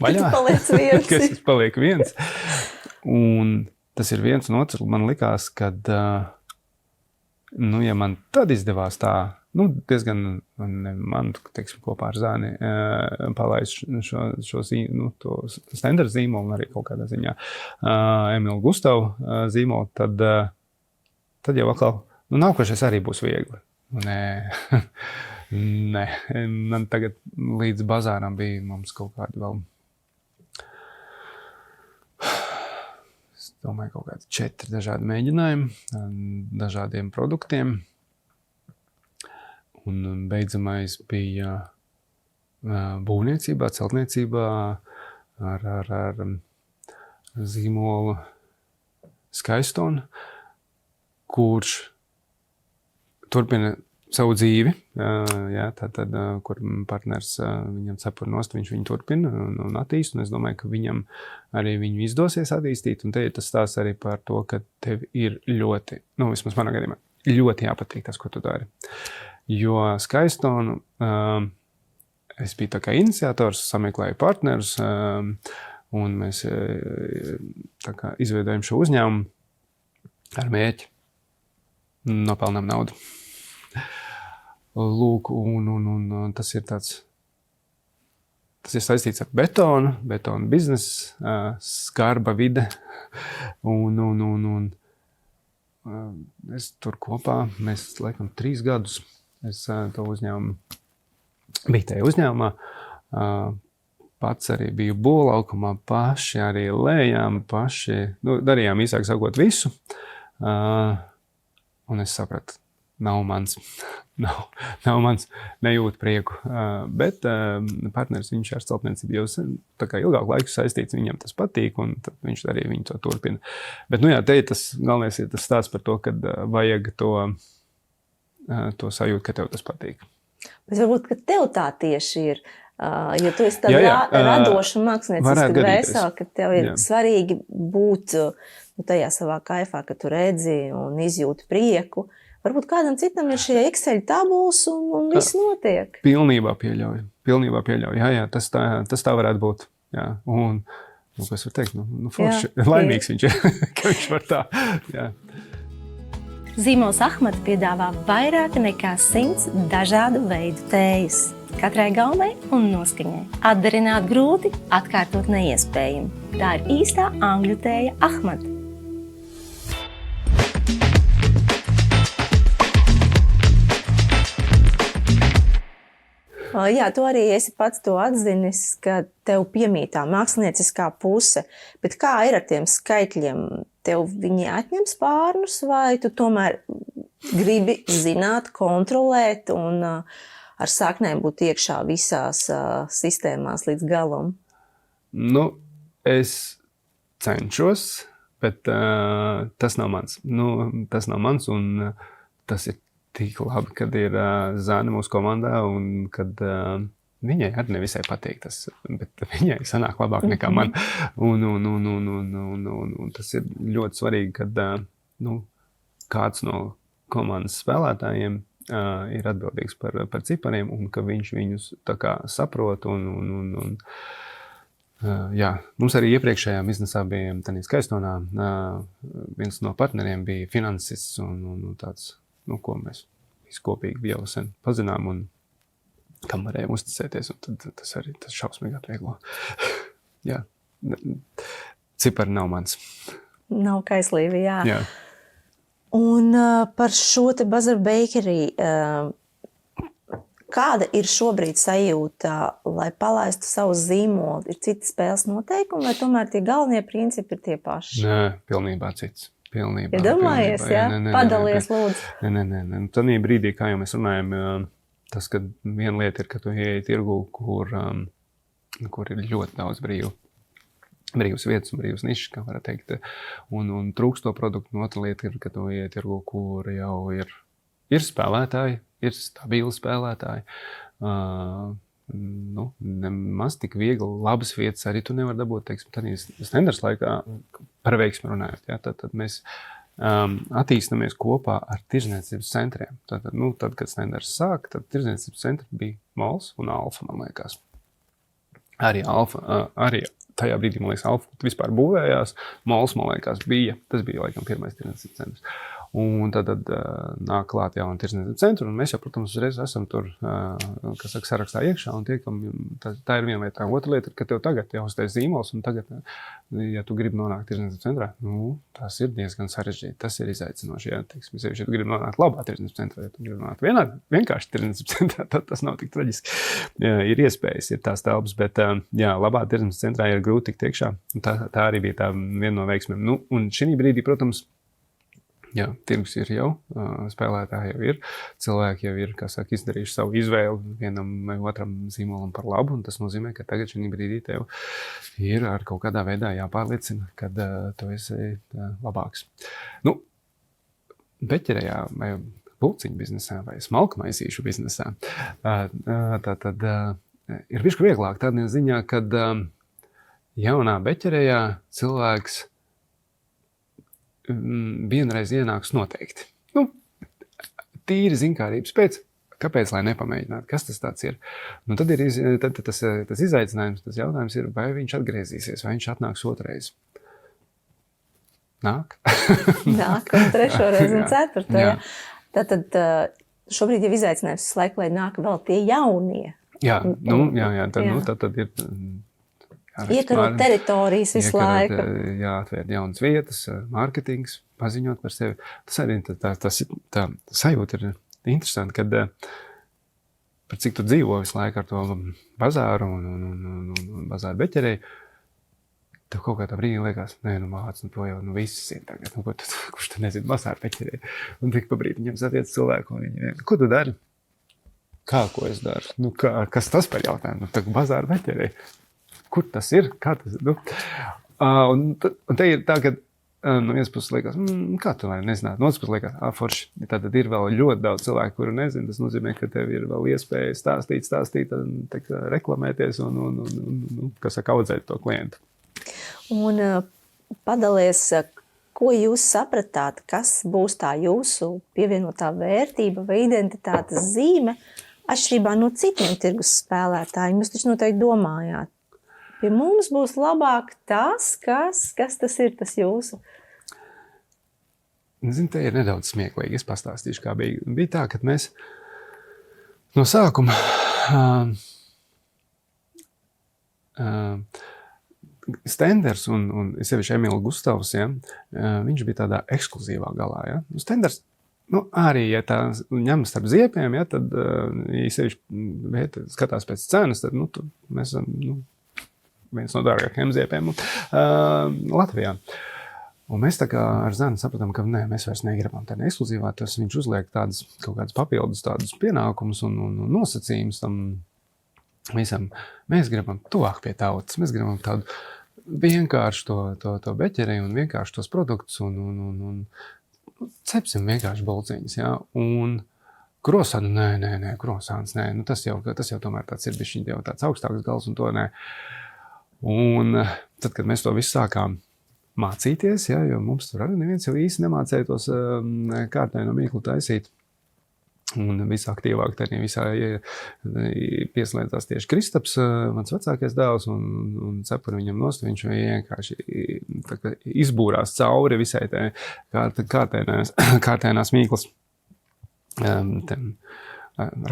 vaļā. Ka es palieku viens. Un tas ir viens un otrs. Man likās, kad, ja man tad izdevās tā, diezgan man, teiksim, kopā ar Zāni palaist šo to standarta zīmolu un arī kaut kādā ziņā Emilu Gustavu zīmolu, tad jau atkal, nākošais arī būs viegli. Nē, man tagad līdz bazāram bija mums kaut kādi vēl, es domāju, kaut kādi 4 dažādi mēģinājumi dažādiem produktiem. Un beidzamais bija būvniecībā, celtniecībā ar zīmolu Skaistone, kurš turpina savu dzīvi, kur partners viņam cepur nost, viņš viņu turpina un attīst, un es domāju, ka viņam arī viņu izdosies attīstīt, un te ir tas stāsts arī par to, ka tev ir ļoti, vismaz manā gadījumā, ļoti jāpatīk tas, ko tu dari. jo Skaistonu es biju tā kā iniciators, sameklēju partnerus, un mēs tā kā izveidojam šo uzņēmumu ar mērķi nopelnām naudu. Lūk, un tas ir saistīts ar betonu biznesu, skarba vide, un es tur kopā, mēs laikam 3 gadus, es to uzņēmumu, biju tajā uzņēmumā, pats arī biju būvlaukumā, paši arī lējām, darījām īsāk sakot visu, un es sapratu, nav mans, nejūt prieku, bet partneris viņš ar celtniecību jau tā kā ilgāku laiku saistīts, viņam tas patīk, un tad viņš arī viņu to turpina. Bet, jā, te tas galvenais ir tas stāsts par to, kad vajag to sajūt, ka tev tas patīk. Bet varbūt, ka tev tā tieši ir, jo tu esi tāda radoša mākslinieciska dvēsele, ka tev ir svarīgi būt tajā savā kaifā, ka tu redzi un izjūti prieku. Varbūt kādam citam ir šie Excel tabulas un viss notiek. Pilnībā pieļauju. Jā, tas tā varētu būt. Jā. Un, kas var teikt, forši, laimīgs viņš ir, ka viņš var tā. Jā. Zīmols Ahmad piedāvā vairāk nekā 100 dažādu veidu tējas. Katrai gaumei un noskaņai. Atdarināt grūti, atkārtot neiespējami. Tā ir īstā angļu tēja Ahmad. Jā, tu arī esi pats to atzinis, ka tev piemītā mākslinieciskā puse, bet kā ir ar tiem skaitļiem? Tev viņi atņem spārnus vai tu tomēr gribi zināt, kontrolēt un ar saknēm būt iekšā visās sistēmās līdz galam? Es cenšos, bet tas nav mans. Tas nav mans un tas ir tik labi, kad ir Zāne mūsu komandā un kad viņai arī nevisai patīk tas, bet viņai sanāk labāk nekā man. Un tas ir ļoti svarīgi, kad kāds no komandas spēlētājiem ir atbildīgs par cipariem un ka viņš viņus tā kā saprot. Jā, mums arī iepriekšējā biznesā bija tādā Skaistonā. Viens no partneriem bija finansists un tāds, ko mēs viskopīgi jau sen pazinām un kam varējām uzticēties, un tad tas arī tas šausmīgi atvieglo. Jā, cipari nav mans. Nav kaislīvi, jā. Jā. Un par šo te Bazaar Bakery, kāda ir šobrīd sajūta, lai palaistu savu zīmolu? Ir citi spēles noteikumi, vai tomēr tie galvenie principi ir tie paši? Nē, pilnībā cits. Pilnībā. Ja domājies, jā? Padalies, lūdzu. Nē. Tādā brīdī, kā jau mēs runājam, tas, ka viena lieta ir, ka tu ieeji tirgu, kur ir ļoti daudz brīvas vietas un brīvas nišas, kā varētu teikt, un trūkst to produktu. Un otra lieta ir, ka tu ieeji tirgu, kur jau ir spēlētāji, ir stabili spēlētāji. Nemaz tik viegli labas vietas arī tu nevar dabūt, teiksim, tādā Stenders laikā par veiksmi runājot. Ja? Tad mēs attīstamies kopā ar tirdzniecības centriem. Tad, kad Stenders sāk, tad tirdzniecības centri bija Mols un Alfa, man liekas. Arī tajā brīdī, man liekas, Alfa vispār būvējās. Mols, man liekas, tas bija laikam pirmais tirdzniecības centrs. Un tad nāk klāt jauna tirdzniecības centra, un mēs jau, protams, uzreiz esam tur, kas saka, sarakstā iekšā, un tiekam, tā ir viena lieta. Otra lieta ir, ka tev tagad jau uztais zīmols, un tagad, ja tu gribi nonākt tirdzniecības centrā, tas ir diezgan sarežģīti, tas ir izaicinoši, ja, teiksim, ja tu gribi nonākt labā tirdzniecības centrā, ja tu gribi nonākt vienkārši tirdzniecības centrā, tad tas nav tik traģiski. Ir iespējas, ir tās telpas, bet, jā, labā tirdzniecības centrā ir grūti tikt iekšā, un tā arī bija tā viena no veiksmēm. Un šī brīdī, protams, jā, tirgus ir jau, spēlētāji jau ir, cilvēki jau ir, kā saka, izdarījuši savu izvēli vienam vai otram zīmolam par labu, un tas nozīmē, ka tagad šī brīdī tev ir ar kaut kādā veidā jāpārliecina, kad tu esi labāks. Beķerējā vai pulciņu biznesā vai smalkmaisīšu biznesā, tad ir bišķi vieglāk tādā ziņā, kad jaunā beķerējā cilvēks vienreiz ienāks noteikti. Tīri zinkārības pēc, Kāpēc, lai nepamēģinātu? Kas tas tāds ir? Nu, tad ir tas izaicinājums, tas jautājums ir, vai viņš atgriezīsies, vai viņš atnāks otrais. Nāk? Nāk, un trešo reizi, un ceturto. Jā. Tātad šobrīd jau izaicinājums visu laiku, lai nāk vēl tie jaunie. Jā, tad ir... Iekarot teritorijas visu laiku. Jāatvērt jaunas vietas, mārketings, paziņot par sevi. Tas arī tā sajūta ir interesanti, kad par cik tu dzīvo visu laiku ar to bazāru un bazāru beķerēju, tev kaut kā tā brīdī liekas, māc, to jau viss ir tagad. Kurš tu nezinu, bazāru beķerēju? Un tik pa brīdi viņam satiec cilvēku, un viņi ko tu dari? Kā, ko es daru? Kas tas par jautājumu? Tā bazāru beķerēju. Kur tas ir? Kā tas ir? Un te ir tā, ka no vienas puses liekas, kā tu vari nezināt? No otras puses liekas, forši. Tātad ir vēl ļoti daudz cilvēku, kuru nezinu. Tas nozīmē, ka tev ir vēl iespēja stāstīt, reklamēties un kas saka, audzēt to klientu. Un padalies, ko jūs sapratāt, kas būs tā jūsu pievienotā vērtība vai identitātes zīme atšķirībā no citiem tirgus spēlētājiem? Jūs taču noteikti domājāt. Pie mums būs labāk tas, kas tas ir, tas jūsu? Zinu, te ir nedaudz smieklīgi. Es pastāstīšu, kā bija. Bija tā, ka mēs no sākuma Stenders un sevišķi Emīls Gustavs, viņš bija tādā ekskluzīvā galā. Ja? Stenders, arī, ja tā ņem starp ziepiem, tad, ja sevišķi skatās pēc cenas, tad mēs esam viens no dārgākajiem ziepiem Latvijā. Un mēs tā kā ar Zanu sapratām, ka mēs vairs negribam tādā ekskluzīvā, tas viņš uzliek kaut kādas papildus tādus pienākumus un nosacījumus tam visam. Mēs gribam tuvāk pie tautas, mēs gribam tādu vienkāršu to beķerēju un vienkāršu tos produktus un cepsim vienkārši bolciņas, jā. Un krosānu, nē, krosāns, nē. Tas jau tomēr tāds ir bišķiņ jau tāds augstāks gals un to nē. Un tad, kad mēs to visu sākām mācīties, jo mums tur arī neviens jau īsti nemācēja tos kārtēno mīklu taisīt. Un visaktīvāk arī visā pieslēdzās tieši Kristaps, mans vecākais dēls, un cepuri viņam nost, viņš vienkārši izbūrās cauri visai tai kārtēnās mīklas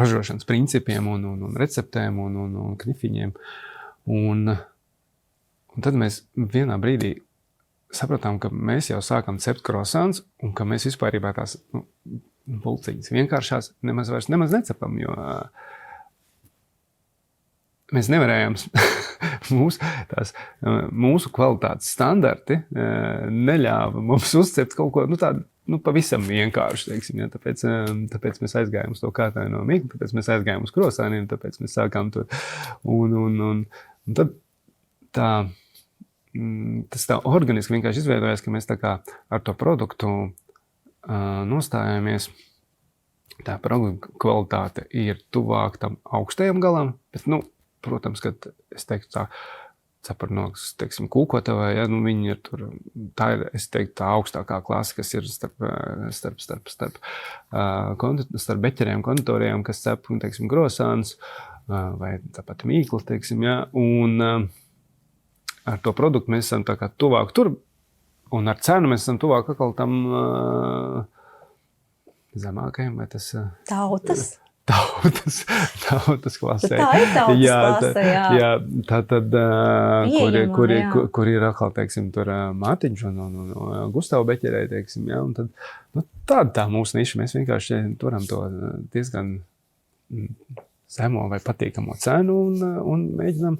ražošanas principiem un receptēm un knifiņiem. Un tad mēs vienā brīdī sapratām, ka mēs jau sākam cept krosāns un ka mēs vispārībā tās pulciņas vienkāršās nemaz necepam, jo mēs nevarējām, mūsu kvalitātes standarti neļāva mums uzcept kaut ko tādu, pavisam vienkārši, teiksim, ja, tāpēc mēs aizgājām uz to kārtēno mīklu, tāpēc mēs aizgājām uz krosāniem, tāpēc mēs sākām tur, un tad tas tā organiski vienkārši izveidojās, ka mēs tā kā ar to produktu nostājāmies. Tā produkta kvalitāte ir tuvāk tam augstajam galam, bet, protams, kad es teiktu tā cepurnoks, teiksim, kūkotavai, ja, viņi ir tur, tā ir, es teiktu, tā augstākā klase, kas ir starp beķeriem, konditoriem, kas cep, teiksim, krosāns, vai tāpat mīkla, teiksim, ja, un ar to produktu mēs esam tā kā tuvāk tur, un ar cenu mēs esam tuvāk atkal tam zemākajam, vai tas... Tautas? Tautas klasē. Tā ir tautas klase, jā. Jā, tātad, kur ir atkal, teiksim, tur Mātiņš un Gustava beķerē, teiksim, jā, un tad, tāda tā mūsu niša, mēs vienkārši turam to diezgan zemo vai patīkamo cenu un mēģinām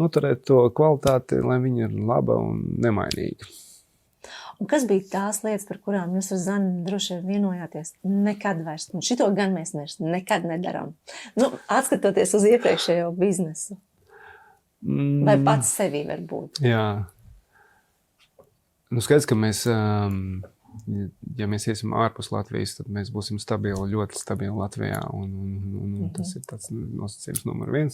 noturēt to kvalitāti, lai viņa ir laba un nemainīga. Un kas bija tās lietas, par kurām jūs ar Zani droši vien vienojāties? Nekad vairs. Šito gan mēs nekad nedarām. Atskatoties uz iepriekšējo biznesu. Vai pats sevī varbūt? Jā. Skaidrs, ka mēs... Ja mēs iesim ārpus Latvijas, tad mēs būsim ļoti stabili Latvijā, un tas ir tāds nosacījums numur 1.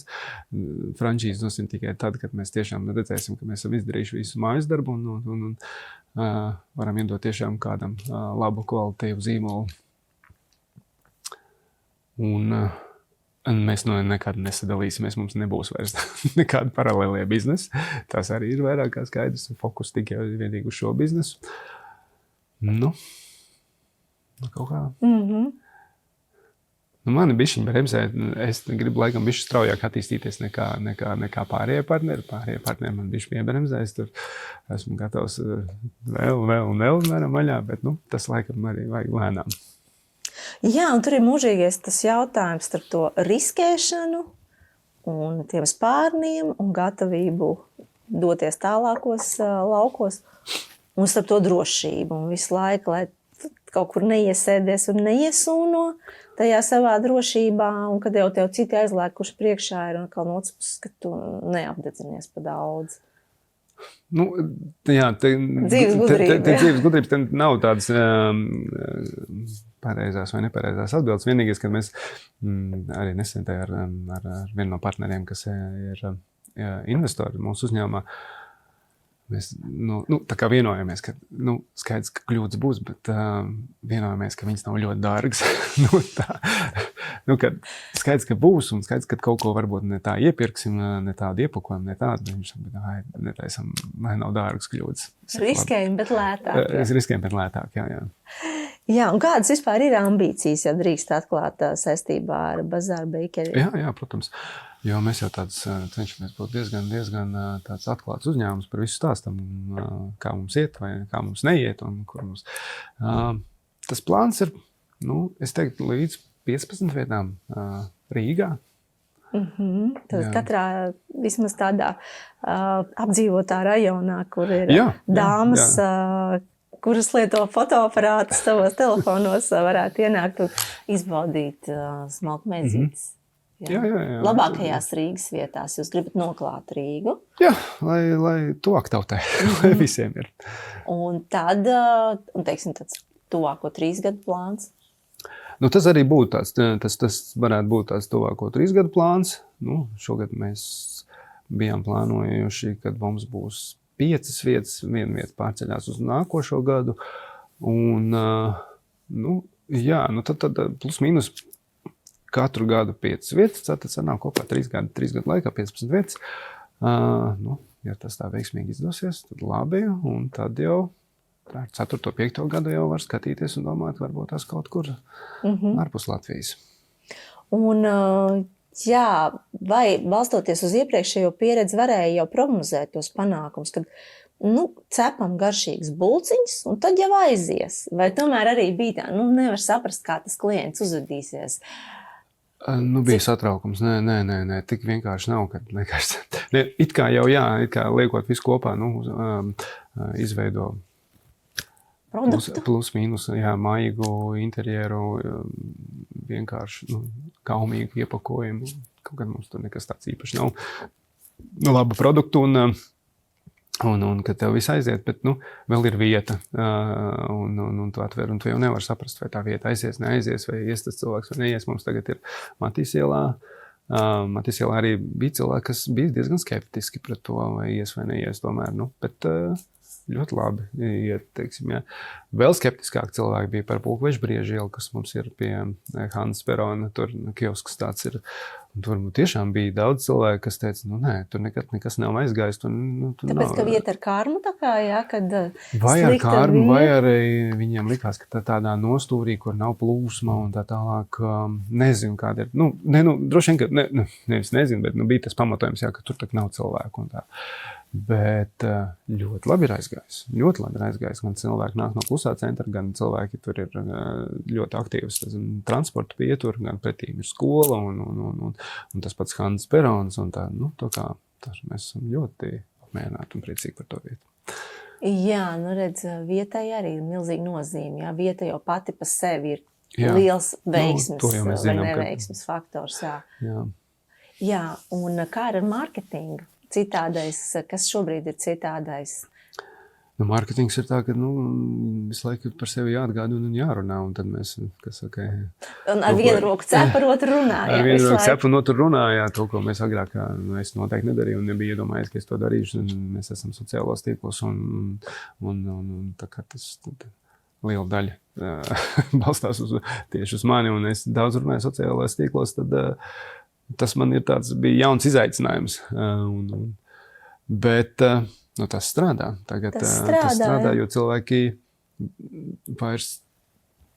Frančīzi dosim tikai tad, kad mēs tiešām redzēsim, ka mēs esam izdarījuši visu mājas darbu un varam iedot tiešām kādam labu kvalitīvu zīmolu. Un mēs nekad nesadalīsimies, mums nebūs vairs nekāda paralēlie biznesa. Tas arī ir vairāk kā skaidrs, fokus tikai vienīgi uz šo biznesu. Nu, kaut kā. Mani bišķiņi bremzē, es gribu laikam bišķi straujāk attīstīties nekā pārējie partneri. Pārējie partneri man bišķi piebremzē, es tur esmu gatavs vēl vaļā, bet tas laikam arī vajag lēnām. Jā, un tur ir mūžīgais tas jautājums starp to riskēšanu un tiem spārniem un gatavību doties tālākos laukos un starp to drošību un visu laiku, lai kaut kur neiesēdies un neiesūno tajā savā drošībā, un kad jau tev citi aizliekuši priekšā ir un atkal no otras puses, ka tu neapdedzinies pa daudz. Dzīves gudrības, te nav tādas pareizās vai nepareizās atbildes. Vienīgais, kad mēs arī nesen ar vienu no partneriem, kas ir investori mūsu uzņēmumā, mēs tā kā vienojamies, ka skaidrs, ka kļūdas būs, bet vienojamies, ka viņas nav ļoti dārgas. Kad skaidrs, ka būs, un skaidrs, ka kaut ko varbūt ne tā iepirksim, ne tādu iepakojumu, ne tādu, viņš netaisam, lai nav dārgas kļūdas. Riskējumi, bet lētāk. Riskējumi, bet lētāk, jā. Jā, un kādas vispār ir ambīcijas, ja drīkst atklāt saistībā ar Bazaar Bakery? Jā, protams. Jo mēs jau tāds cenšamies būt diezgan tāds atklāts uzņēmums, par visu stāstam, kā mums iet vai kā mums neiet un kur mums. Tas plāns ir, es teiktu, līdz 15 vietām Rīgā. Tad katrā vismaz tādā apdzīvotā rajonā, kur ir dāmas, kuras lieto fotoaparātus savos telefonos, varētu ienākt un izbaudīt smalku mēdzītes. Jā. Labākajās Rīgas vietās. Jūs gribat noklāt Rīgu? Jā, lai tuvāk tautē, lai visiem ir. Un tad, teiksim, tāds tuvāko 3 gadu plāns? Tas arī būtu tāds, tas varētu būt tāds tuvāko 3 gadu plāns. Šogad mēs bijām plānojuši, kad mums būs 5 vietas, 1 vieta pārceļās uz nākošo gadu. Un, tad plus mīnus katru gadu 5 vietas, tad sanāk kopā 3 gadu laikā 15 vietas. Ja tas tā veiksmīgi izdosies, tad labi, un tad jau 4. 5. gadu jau var skatīties un domāt, varbūt tas kaut kur ārpus Latvijas. Un, vai balstoties uz iepriekšējo pieredzi varēja jau prognozēt tos panākumus, kad cepam garšīgas bulciņas un tad jau aizies? Vai tomēr arī bija tā, nevar saprast, kā tas klients uzvedīsies? Bija satraukums. Nē, tik vienkārši nav, kad liekas. It kā jau liekot visu kopā, izveido plus mīnus, maigu interjeru, vienkārši gaumīgu iepakojumu. Kaut kad mums tur nekas tāds īpaši nav. Labu produktu un kad tev viss aiziet, bet vēl ir vieta un tu atver, un tu jau nevar saprast, vai tā vieta aizies, neaizies, vai ies tas cilvēks, vai neies. Mums tagad ir Matīs ielā. Matīs ielā arī bija cilvēki, kas bija diezgan skeptiski pret to, vai ies vai neies tomēr, bet ļoti labi iet, teiksim, jā. Vēl skeptiskāk cilvēki bija par Pulkvežbriežu ielu, kas mums ir pie Hannes Perona, tur kiosks tāds ir. Un tur tiešām bija daudz cilvēku, kas teica, nē, tur nekas nav aizgājis. Tāpēc, ka vieta ar karmu tā kā, kad vai ar karmu, vai arī viņiem likās, ka tādā nostūrī, kur nav plūsma un tā tālāk, nezinu, kāda ir. Droši vien, ka, nevis nezinu, bet bija tas pamatojums, ka tur tak nav cilvēku un tā. Bet ļoti labi ir aizgājis. Ļoti labi ir aizgājis. Gan cilvēki nāk no klusā centra, gan cilvēki tur ir ļoti aktīvs transporta pietur, gan pretīm ir skola un tas pats Hannes Perons. Un tā, mēs esam ļoti apmierināti un priecīgi par to vietu. Jā, redz, vietai arī ir milzīga nozīme. Jā, vieta jau pati pa sevi ir liels veiksmes vai neveiksmes faktors. Jā, un kā ar marketingu? Citādais, kas šobrīd ir citādais? Mārketings ir tā, ka visu laiku par sevi jāatgāda un jārunā, un tad mēs, kas saka... Un ar vienu roku cep, ar otru runā. Ar vienu roku cep un otru runā, to, ko mēs agrāk, es noteikti nedarīju un nebija iedomājies, ka es to darīšu, un mēs esam sociālos tīklos, un tā kā tas... liela daļa balstās tieši uz mani, un es daudz runāju sociālajos tīklos, tad tas man bija jauns izaicinājums. Bet tas strādā. Tagad tas strādā, jo cilvēki vairs,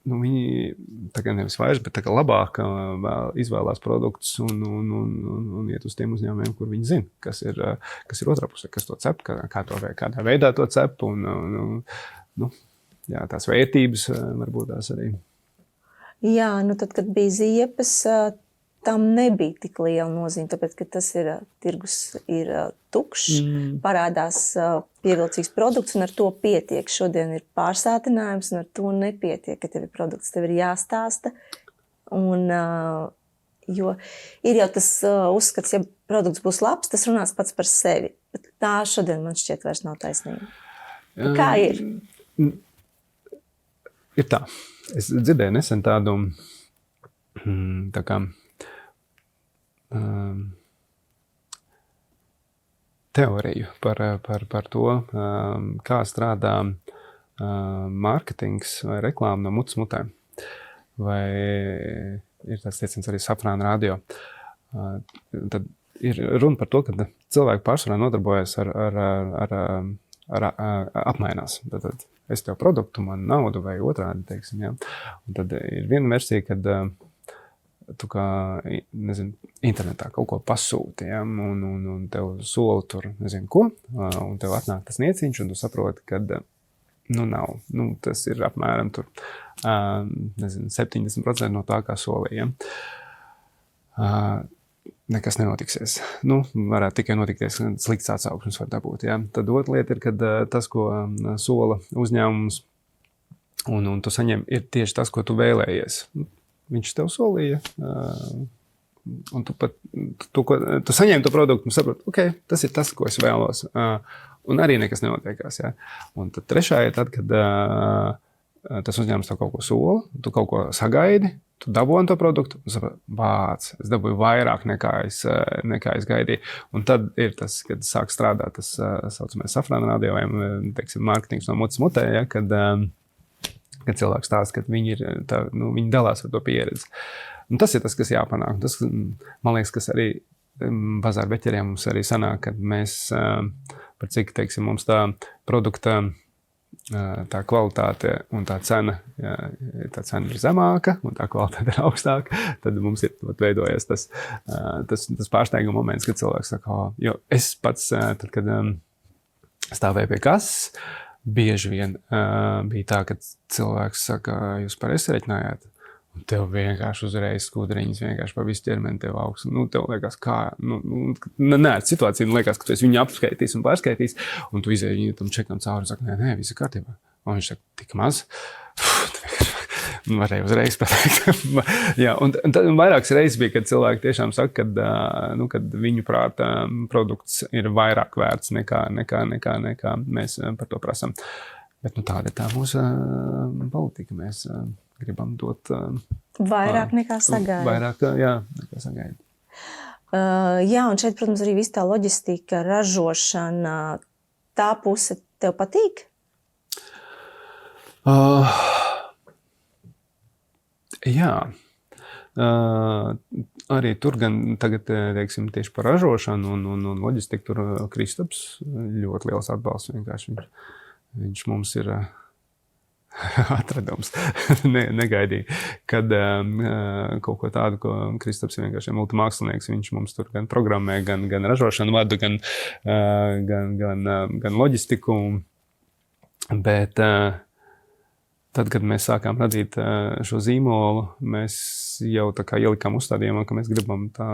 viņi tagad nevis vairs, bet labāk izvēlās produktus un iet uz tiem uzņēmumiem, kur viņi zina, kas ir otrā pusē, kas to cep, kādā veidā to cep, tās vērtības varbūt tās arī. Jā, tad, kad bija ziepes, tam nebija tik liela nozīme, tāpēc, ka tas tirgus ir tukšs, parādās pievilcīgs produkts un ar to pietiek. Šodien ir pārsātinājums un ar to nepietiek, ka tev ir produkts, tev ir jāstāsta. Jo ir jau tas uzskats, ja produkts būs labs, tas runās pats par sevi. Bet tā šodien man šķiet vairs nav taisnība. Kā ir? Ir tā. Es dzirdēju nesen tādu teoriju par to, kā strādā mārketings vai reklāma no mutes mutē. Vai ir tāds teiciens arī Safrāna radio. Tad ir runa par to, ka cilvēki pārsvarā nodarbojas ar apmainās. Tad es tev produktu, man naudu vai otrādi, teiksim, jā. Un tad ir viena versija, kad tu kā, internetā kaut ko pasūti, ja, un tev sola tur, ko, un tev atnāk tas nieciņš, un tu saproti, ka, nav, tas ir apmēram tur, 70% no tā, kā solīja. Nekas nenotiksies. Varētu tikai notikties, slikts atsauksmes var dabūt, ja. Tad otra lieta ir, kad tas, ko sola uzņēmums, un tu saņem, ir tieši tas, ko tu vēlējies. Viņš tev solīja, un tu saņēmi to produktu un saproti, ok, tas ir tas, ko es vēlos. Un arī nekas nenotiekās. Ja? Un tad trešā ir tad, kad tas uzņēmums tev kaut ko sola, tu kaut ko sagaidi, tu dabūji to produktu, un saproti, es dabūju vairāk nekā es gaidīju. Un tad ir tas, kad sāk strādāt tas saucamais Safrāna radio vai, teiksim, mārketings no mutes mutē, ja? Kad cilvēks stāsta, ka viņi dalās ar to pieredzi. Un tas ir tas, kas jāpanāk. Tas, man liekas, kas arī bazāra beķeriem mums arī sanāk, kad mēs par cik, teiksim, mums tā produkta tā kvalitāte un tā cena ir zemāka un tā kvalitāte ir augstāka, tad mums ir veidojies tas pārsteiguma moments, kad cilvēks saka, jo es pats, tad, kad stāvēju pie kases, bieži vien bija tā, ka cilvēks saka, jūs pareizi rēķinājāt, un tev vienkārši uzreiz skudriņas, vienkārši pa visu ķermeni tev augsts. Tev liekas, situācija, liekas, ka tu esi viņu apskaitījis un pārskaitījis, un tu izēji viņu tam čekam cauri un saka, nē, viss ir kārtībā. Un viņš saka, tik maz? Varēja uzreiz pateikt. Jā, un vairākas reizes bija, kad cilvēki tiešām saka, kad viņu prātā produkts ir vairāk vērts nekā mēs par to prasam. Bet tāda ir tā mūsu politika. Mēs gribam dot vairāk nekā sagaida. Vairāk, jā, nekā sagaida. Jā, un šeit, protams, arī viss tā loģistika, ražošana, tā puse tev patīk? Jā. Arī tur gan tagad, teiksim, tieši par ražošanu un loģistiku tur Kristaps ļoti liels atbalsts vienkārši. Viņš mums ir atradums. Negaidīja, kad kaut ko tādu, ko Kristaps vienkārši ir multimākslinieks, viņš mums tur gan programmē, gan ražošanu vada, gan loģistiku. Bet tad, kad mēs sākām radīt šo zīmolu, mēs jau tā kā ielikām uzstādījumā, ka mēs gribam tā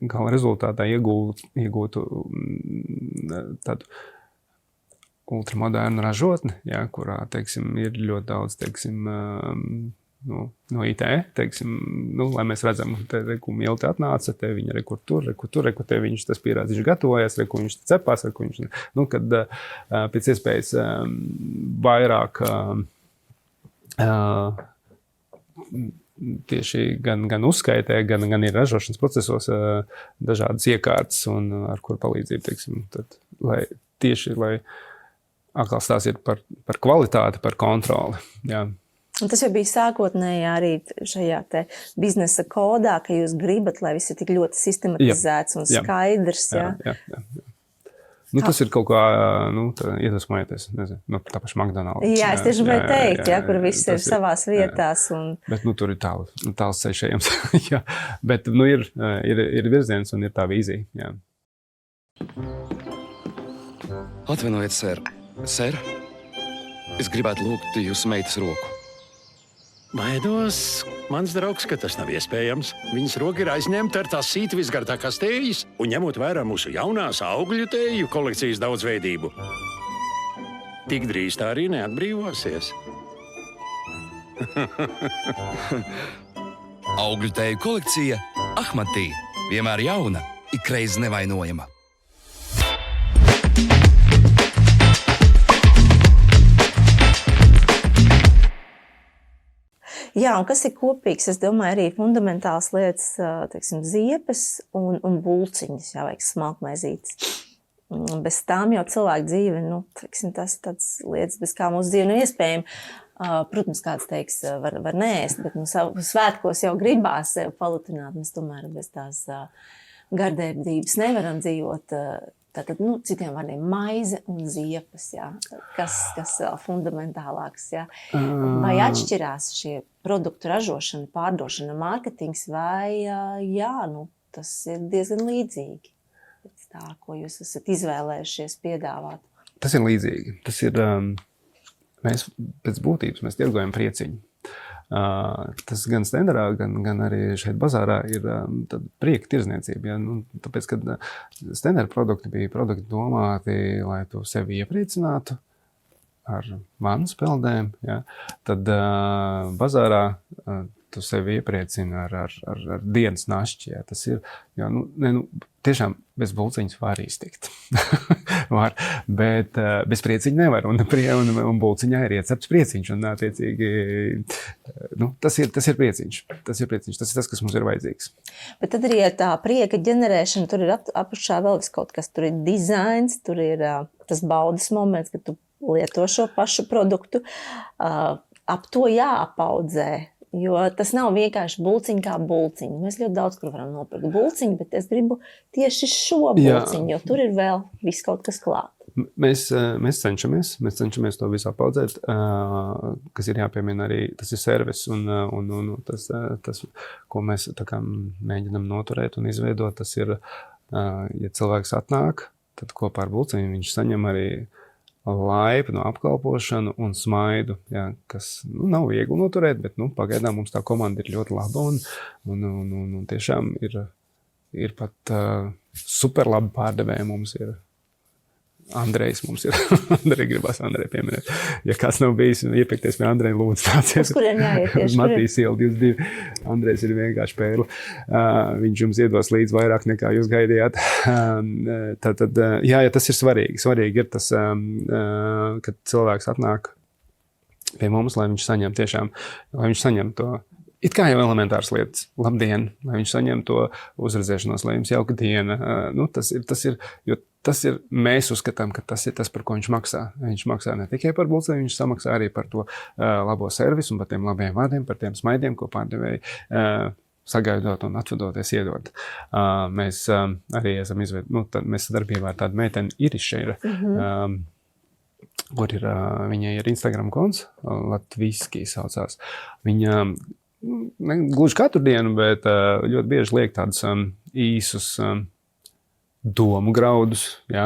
gala rezultātā iegūtu tādu ultramodernu ražotni, jā, kurā, teiksim, ir ļoti daudz, teiksim, no IT, teiksim, lai mēs redzam, te mieli te atnāca, te viņa rekur tur, te viņš tas pierādz, viņš gatavojas, reku viņš cepās, reku viņš, kad pēc iespējas vairāk tieši gan uzskaitē, gan ir ražošanas procesos dažādas iekārtas un ar kur palīdzību, teiksim, tad, lai atkal stāsts ir par kvalitāti, par kontroli. Jā. Un tas jau bija sākotnēji arī šajā te biznesa kodā, ka jūs gribat, lai viss ir tik ļoti sistematizēts un skaidrs. Jā. Nu, tas ir kaut kā, iedvesmojoties, nezinu, tā paša McDonald's. Jā, es tieši gribēju teikt, kur viss ir savās vietās. Un... Bet, tur ir tāls ceļš ejams. Jā. Bet, ir virziens un ir tā vīzija. Jā. Atvainojiet, ser. Ser, es gribētu lūgt jūsu meitas roku. Baidos, mans draugs, ka tas nav iespējams. Viņas roka ir aizņemta ar tās sīti visgardākās tējas un ņemot vērā mūsu jaunās augļu tēju kolekcijas daudzveidību. Tik drīz tā arī neatbrīvosies. Augļu tēju kolekcija Ahmatī. Vienmēr jauna, ikreiz nevainojama. Jā, un kas ir kopīgs? Es domāju, arī fundamentāls lietas, teiksim, ziepes un bulciņas, vajag smalkmaizītes. Bez tām jau cilvēku dzīve, teiksim, tas ir tāds lietas, bez kā mūsu dzīve nav iespējama. Protams, kāds teiks, var neēst, bet svētkos jau gribās sev palutināt. Mēs tomēr bez tās gardērdības nevaram dzīvot. Tātad, citiem vārdiem, maize un ziepes, jā. Kas vēl fundamentālāks, jā. Vai atšķirās šie produktu ražošana, pārdošana, mārketings, vai tas ir diezgan līdzīgi pēc tā, ko jūs esat izvēlējušies piedāvāt? Tas ir līdzīgi. Tas ir, mēs pēc būtības, mēs tirgojam prieciņu. Tas gan stenderā, gan arī šeit bazārā ir prieka tirzniecība. Ja? Tāpēc, kad stendera produkti bija produkti domāti, lai tu sevi iepriecinātu ar vannas peldēm, ja? Tad bazārā tu sevi iepriecini ar dienas našķi. Ja? Tas ir, tiešām bez bulciņas var iztikt. Var, bet bez prieciņa nevar, un bulciņā ir iecepts prieciņš, un attiecīgi, tas ir prieciņš. Tas ir tas, kas mums ir vajadzīgs. Bet tad arī ar tā prieka ģenerēšana, tur ir apakšā vēl kaut kas, tur ir dizains, tur ir tas baudas moments, ka tu lieto šo pašu produktu, ap to jāapaudzē. Jo tas nav vienkārši bulciņi kā bulciņi. Mēs ļoti daudz kur varam nopirkt bulciņu, bet es gribu tieši šo bulciņu, jo tur ir vēl viss kaut kas klāt. Mēs cenšamies to visu apaudzēt, kas ir jāpiemina arī, tas ir servis un tas, ko mēs tā kā mēģinam noturēt un izveidot, tas ir, ja cilvēks atnāk, tad kopā ar bulciņu viņš saņem arī laipnu apkalpošanu un smaidu, jā, kas nav viegli noturēt, bet pagaidām mums tā komanda ir ļoti laba un tiešām ir pat super labi pārdevēji mums ir. Andrejs mums ir. Andrej pieminēt. Ja kāds nav bijis iepirkties pie Andreja, lūdzu nāciet. Uz kuriem jāiet tieši? Matīs iela 22. Andrejs ir vienkārši pērle. Viņš jums iedos līdz vairāk nekā jūs gaidījāt. Tad, tas ir svarīgi. Svarīgi ir tas, kad cilvēks atnāk pie mums, lai viņš saņem to. It kā jau elementāras lietas. Labdien, lai viņš saņem to uzredzēšanos, lai jums jauka diena. Tas ir, mēs uzskatām, ka tas ir tas, par ko viņš maksā. Viņš maksā ne tikai par bulciņu, viņš samaksā arī par to labo servisu un par tiem labiem vārdiem, par tiem smaidiem, ko pārdevēji sagaidot un atvadoties iedod. Mēs arī esam mēs sadarbībā ar tādu meiteni Irišeira, kur ir, viņai ir Instagram konts, Latviski saucās. Viņa gluži katru dienu, bet ļoti bieži liek tādus īsus domu graudus, jā,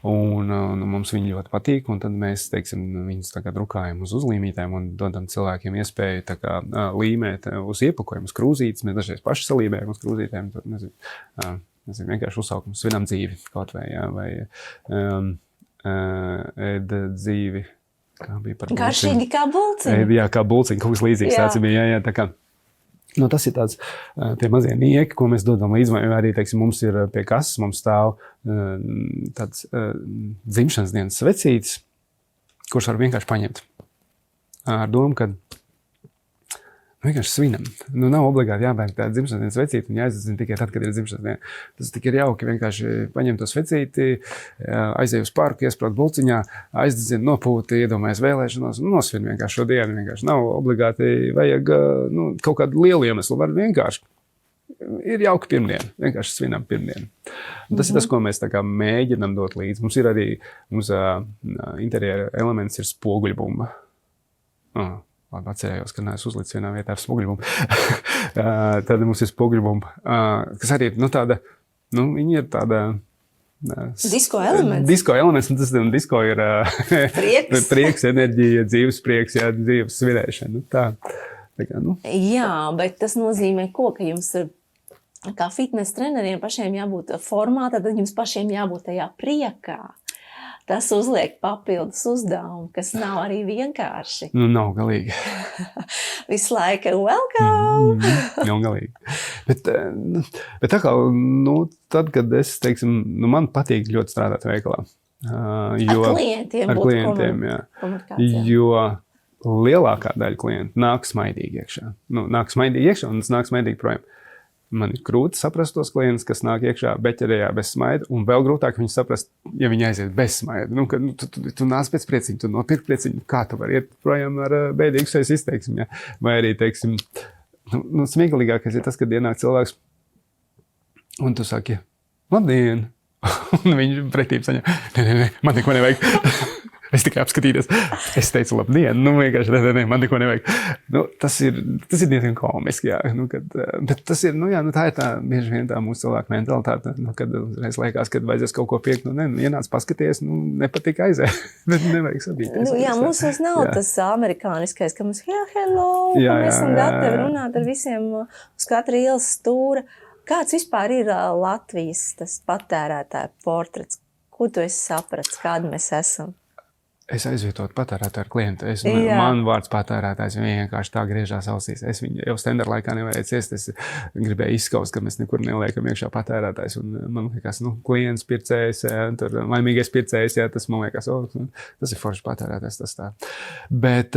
un mums viņi ļoti patīk, un tad mēs, teiksim, viņus tā kā drukājam uz uzlīmītēm un dodam cilvēkiem iespēju tā kā līmēt uz iepakojumu, uz krūzītes, mēs dažreiz paši salīmējam uz krūzītēm, tur, nezinu, vienkārši uzsaukums, svinam dzīvi kaut vai ēd dzīvi, kā bija par bulciņu. Garšīgi kā bulciņi. Jā, kā bulciņi, kaut kas līdzīgs tāds bija, jā, tā kā. Tas ir tāds, tie mazie nieki, ko mēs dodam līdzi, vai arī, teiksim, mums ir pie kases, mums stāv tāds dzimšanas dienas svecītis, kurš var vienkārši paņemt. Ar domu, ka Vienkārši svinam. Nu, nav obligāti jābērk tāda dzimšanas vecīte un jāizdedzina tikai tad, kad ir dzimšanas diena. Tas tik ir jauki vienkārši paņem to svecīti, aizej uz parku, iesprāst bulciņā, aizdedzina, nopūti, iedomājas vēlēšanos un nosvin vienkārši šo dienu. Vienkārši nav obligāti vajag kaut kādu lielu iemeslu. Var vienkārši ir jauka pirmdiena. Vienkārši svinam pirmdienu. Tas ir tas, ko mēs tā kā mēģinam dot līdzi. Mums ir arī, interjera elements ir spoguļbumba. Labi, atcerējos, ka neesmu uzlicis vienā vietā ar spoguļbumbu. Tad mums ir spoguļbumba, kas arī ir tāda, viņi ir tāda... Disko elements. Disko elements, un tas disko ir prieks, enerģija, dzīves prieks, jā, dzīves svinēšana. Tā kā, Jā, bet tas nozīmē ko, ka jums ir kā fitness treneriem pašiem jābūt formā, tad jums pašiem jābūt tajā priekā. Tas uzliek papildus uzdevumu, kas nav arī vienkārši. Nav galīgi. Visu laiku, welcome! Nav galīgi. Bet tā kā, tad, kad es, teiksim, man patīk ļoti strādāt veikalā. Ar klientiem, jā. Jo lielākā daļa klientu nāk smaidīgi iekšā. Nāk smaidīgi iekšā un nāk smaidīgi projām. Man ir grūti saprast tos klientus, kas nāk iekšā beķerējā bez smaida, un vēl grūtāk viņus saprast, ja viņi aiziet bez smaida. Tu nāc pēc prieciņa, tu nopirk prieciņu, kā tu vari iet projām ar bēdīgu sejas izteiksmi, ja? Vai arī, teiksim, smieklīgākais ir tas, kad ienāk cilvēks, un tu saki, labdien, un viņš pretīm saņem, nē, man neko nevajag. Es tikai apskatīties. Es teicu, labdien, vienkārši, nē, man neko nevajag. Tas ir diezgan komiski, jā. Bet tas ir, tā ir tā, bieži vien tā mūsu cilvēku mentalitāte, kad reiz liekas, kad vajadzēs kaut ko piekt, ienāc paskaties, nepatīk aizē, bet nevajag sabīties. Jā, mums nav tas amerikāniskais, ka mums, hello, mēs esam gatavi runāt ar visiem uz katra ielas stūra. Kāds vispār ir Latvijas tas patērētāja portrets? Ko tu esi sapratis, kādi mēs esam? Es aizvietotu patērētāju klientu. Man vārds patērētājs vienkārši tā griežās ausīs. Es viņu jau stendera laikā nevarēju ciest. Es gribēju izskaust, ka mēs nekur neliekam iekšā patērētājs. Un man liekas, klients pircējs, tur laimīgais pircējs, tas man liekas, tas ir foršs patērētājs, tas tā. Bet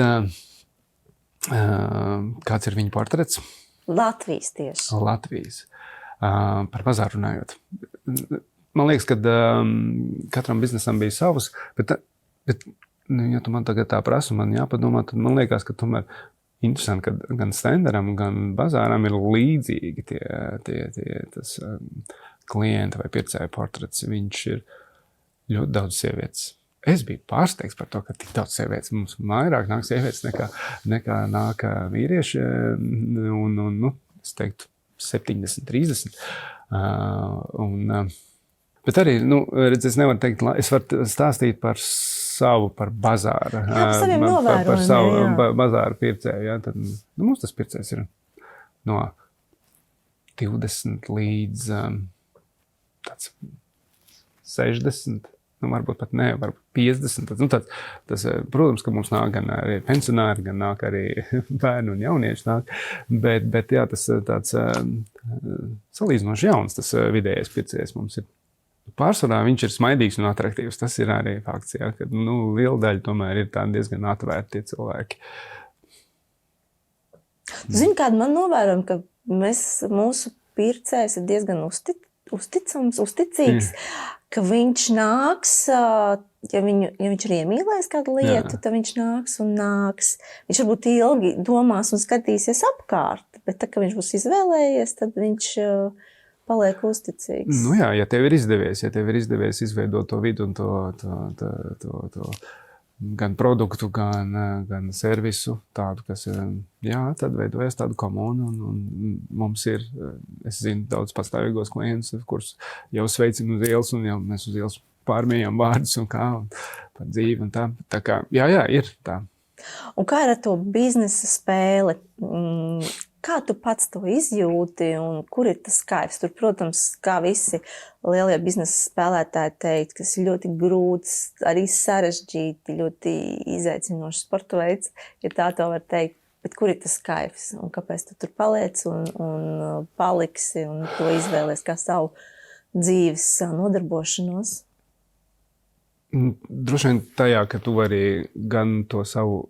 kāds ir viņa portrets? Latvijas tieši. Latvijas. Par bazāru runājot. Man liekas, ka katram biznesam bija savs, bet ja tu man tagad tā prasa, man jāpadomā, tad man liekas, ka tomēr interesanti, ka gan stenderam, gan bazāram ir līdzīgi tas klienta vai pircēja portrets. Viņš ir ļoti daudz sievietes. Es biju pārsteigts par to, ka tik daudz sievietes. Mums vairāk nāk sievietes nekā nāk vīrieši. Es teiktu 70-30. Bet arī, redz, es nevaru teikt, es varu stāstīt par bazāru. Par savu bazāru pircēju. Ja? Tad, mums tas pircējs ir no 20 līdz 60, varbūt pat ne, varbūt 50. Tas, protams, ka mums nāk gan arī pensionāri, gan nāk arī bērni un jaunieši nāk. Bet jā, tas tāds salīdzinoši jauns, tas vidējais pircējs mums ir. Pārsvarā viņš ir smaidīgs un atraktīvs. Tas ir arī fakts, jā, ka liela daļa tomēr ir tādi diezgan atvērti tie cilvēki. Zini, kāda man novērojama, ka mūsu pircējs ir diezgan uzticīgs, ka viņš nāks, ja viņš ir iemīlējis kādu lietu, tad viņš nāks un nāks. Viņš varbūt ilgi domās un skatīsies apkārt, bet tā, ka viņš būs izvēlējies, tad viņš paliek uzticīgs. Ja tev ir izdevies izveidot to vidu un to gan produktu, gan servisu tādu, kas, tad veidojas tādu komunu, un mums ir, es zinu, daudz pastāvīgos klientus, kurus jau sveicinu uz ielas, un jau mēs uz ielas pārmējām vārdus un kā, un par dzīvi un tā. Tā kā, ir tā. Un kā ar to biznesa spēli? Kā tu pats to izjūti un kur ir tas kaifs? Tur, protams, kā visi lielie biznesa spēlētāji teikt, kas ir ļoti grūts, arī sarežģīti, ļoti izaicinošs sporta veids, ja tā to var teikt. Bet kur ir tas kaifs? Un kāpēc tu tur paliec un paliksi un to izvēlies kā savu dzīves nodarbošanos? Droši vien tajā, ka tu vari gan to savu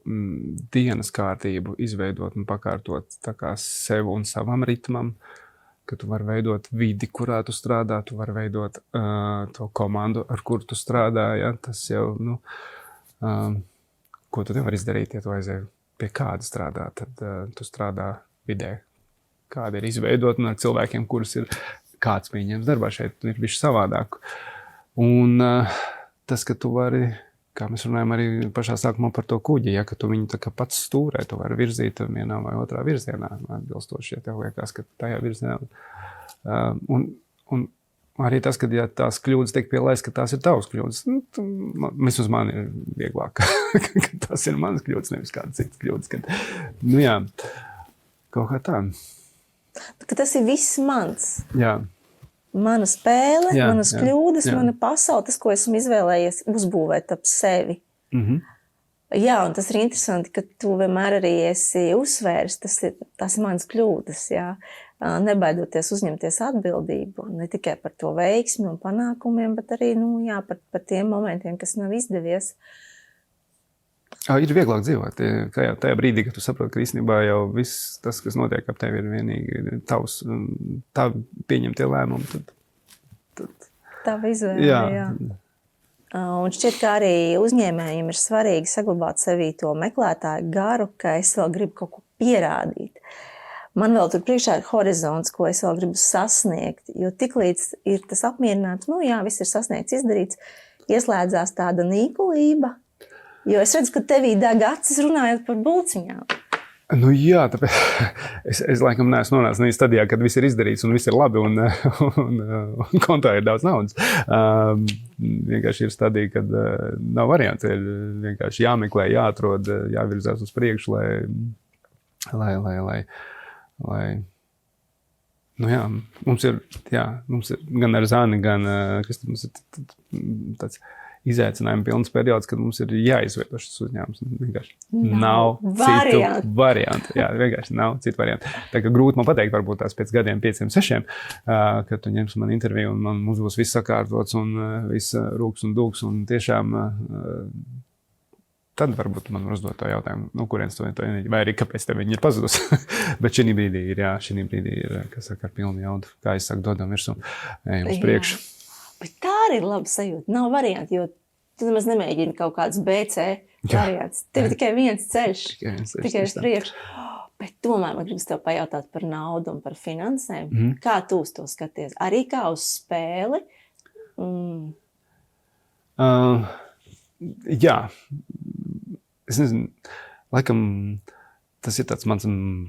dienas kārtību izveidot un pakārtot tā kā sev un savam ritmam, ka tu vari veidot vidi, kurā tu strādā, tu vari veidot to komandu, ar kuru tu strādā, ja? Tas jau, ko tu nevari izdarīt, ja tu aizēji pie kāda strādā, tad tu strādā vidē, kāda ir izveidot un ar cilvēkiem, kurus ir kāds pieņems darbā, šeit ir bišķi savādāk. Un tas, ka tu vari, kā mēs runājam arī pašā sākumā par to kuģi, ja, ka tu viņu tā kā pats stūrē, tu vari virzīt vienā vai otrā virzienā, atbilstoši, ja tev liekas, ka tajā virzienā. Un arī tas, ka ja tās kļūdas tiek pielaist, ka tās ir tavas kļūdas, uz mani ir vieglāk, ka tās ir manas kļūdas, nevis kādas citas kļūdas. Kad, jā, kaut kā tā. Ka tas ir viss mans. Jā. Mana spēle, manas kļūdas, jā. Mana pasaule, tas, ko esmu izvēlējies uzbūvēt ap sevi. Jā, un tas ir interesanti, ka tu vienmēr arī esi uzsvērs, tas ir manas kļūdas, jā. Nebaidoties uzņemties atbildību, ne tikai par to veiksmi un panākumiem, bet arī, par tiem momentiem, kas nav izdevies. Ir vieglāk dzīvot, tajā brīdī, kad tu saproti, ka īstenībā jau viss tas, kas notiek ap tevi, ir vienīgi tavs, tā pieņemtie lēmumi. Tad... Tava izvēle, jā. Un šķiet, ka arī uzņēmējiem ir svarīgi saglabāt sevī to meklētāju garu, ka es vēl gribu kaut ko pierādīt. Man vēl tur priekšā ir horizonts, ko es vēl gribu sasniegt, jo tiklīdz ir tas apmierinājums, viss ir sasniegts, izdarīts, ieslēdzās tāda nīkulība. Jo es redzu, ka tevī deg acis runājot par bulciņām. Jā, tāpēc es laikam neesmu nonācis nē stadijā, kad viss ir izdarīts un viss ir labi un kontā ir daudz naudas. Vienkārši ir stadija, kad nav variantu. Ir vienkārši jāmeklē, jāatrod, jāvirzās uz priekšu, lai mums ir gan ar Zani, gan kas mums ir tāds izaicinājumi pilns periods, kad mums ir jāizveido šis uzņēmums. Vienkārši nav citu variantu. Jā, vienkārši nav citu variantu. Tā kā grūti man pateikt, varbūt tās pēc gadiem 5, 6, kad tu ņemsi man interviju un mums būs viss sakārtots un viss rūks un dūks un tiešām tad varbūt man var uzdot to jautājumu, kurienes to enerģiju, vai arī kāpēc tev viņi ir pazudus. Bet šī brīdī ir, kas saka, ar pilnu jaudu, kā es saku, dodam virsmu, ejam uz priekšu. Bet tā arī ir laba sajūta. Nav varianti, jo tu nemaz nemēģini kaut kāds BC variants. Tev ir tikai viens ceļš, tikai uz priekšu. Bet tomēr man gribas tev pajautāt par naudu un par finansēm. Kā tu uz to skaties? Arī kā uz spēli? Jā. Es nezinu, laikam tas ir tāds mans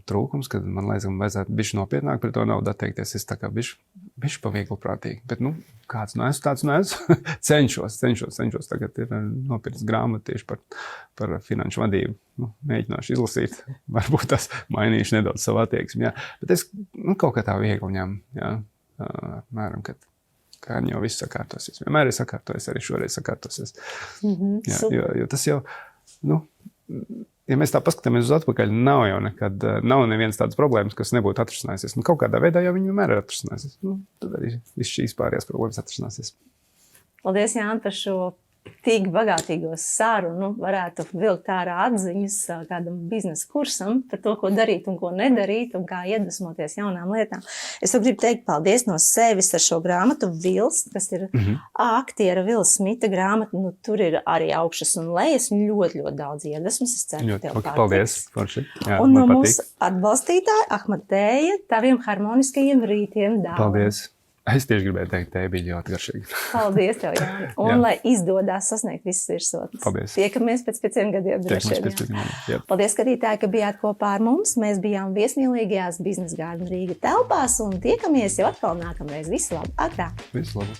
trūkums, kad man vajadzētu bišķi nopietnāk par to naudu atteikties. Es tā kā bišķi paviegli prātīgi. Bet, kāds neesmu, tāds neesmu. cenšos. Tagad ir nopircis grāmatu tieši par finanšu vadību. Mēģināšu izlasīt. Varbūt tas mainīšu nedaudz savu attieksmi. Jā. Bet es kaut kā tā viegli ņemu. Jā. Mēram, ka jau viss sakārtosies. Vienmēr ir sakārtojies, arī šoreiz sakārtosies. Jā, jo tas jau, ja mēs tā paskatāmies uz atpakaļ, nav neviens tādas problēmas, kas nebūtu atrisinājusies. Kaut kādā veidā jau viņi vienmēr ir atrisinājusies. Tad arī viss šīs pārējās problēmas atrisināsies. Paldies, Jāni, par šo tik bagātīgo sarunu. Varētu vilkt ārā atziņas kādam biznesa kursam par to, ko darīt un ko nedarīt un kā iedvesmoties jaunām lietām. Es gribu teikt paldies no sevis ar šo grāmatu Vils, kas ir aktiera Vila Smita grāmata. Tur ir arī augšas un lejas, ļoti, ļoti daudz iedvesmas. Es ceru, ka tev patiks. Paldies, forši. Jā, un no mūsu atbalstītāja Ahmatēja, taviem harmoniskajiem rītiem dāvā. Paldies. Es tieši gribēju teikt, te bija ļoti garšīgi. Paldies tev, Jāni. Un lai izdodās sasniegt visas virsotnes. Paldies. Tiekamies pēc 5 gadiem. Paldies, skatītāji, ka bijāt kopā ar mums. Mēs bijām viesmīlīgajās Biznesa Garden Rīga telpās un tiekamies jau atkal nākamreiz. Visu labu! Agrāk! Visu labu!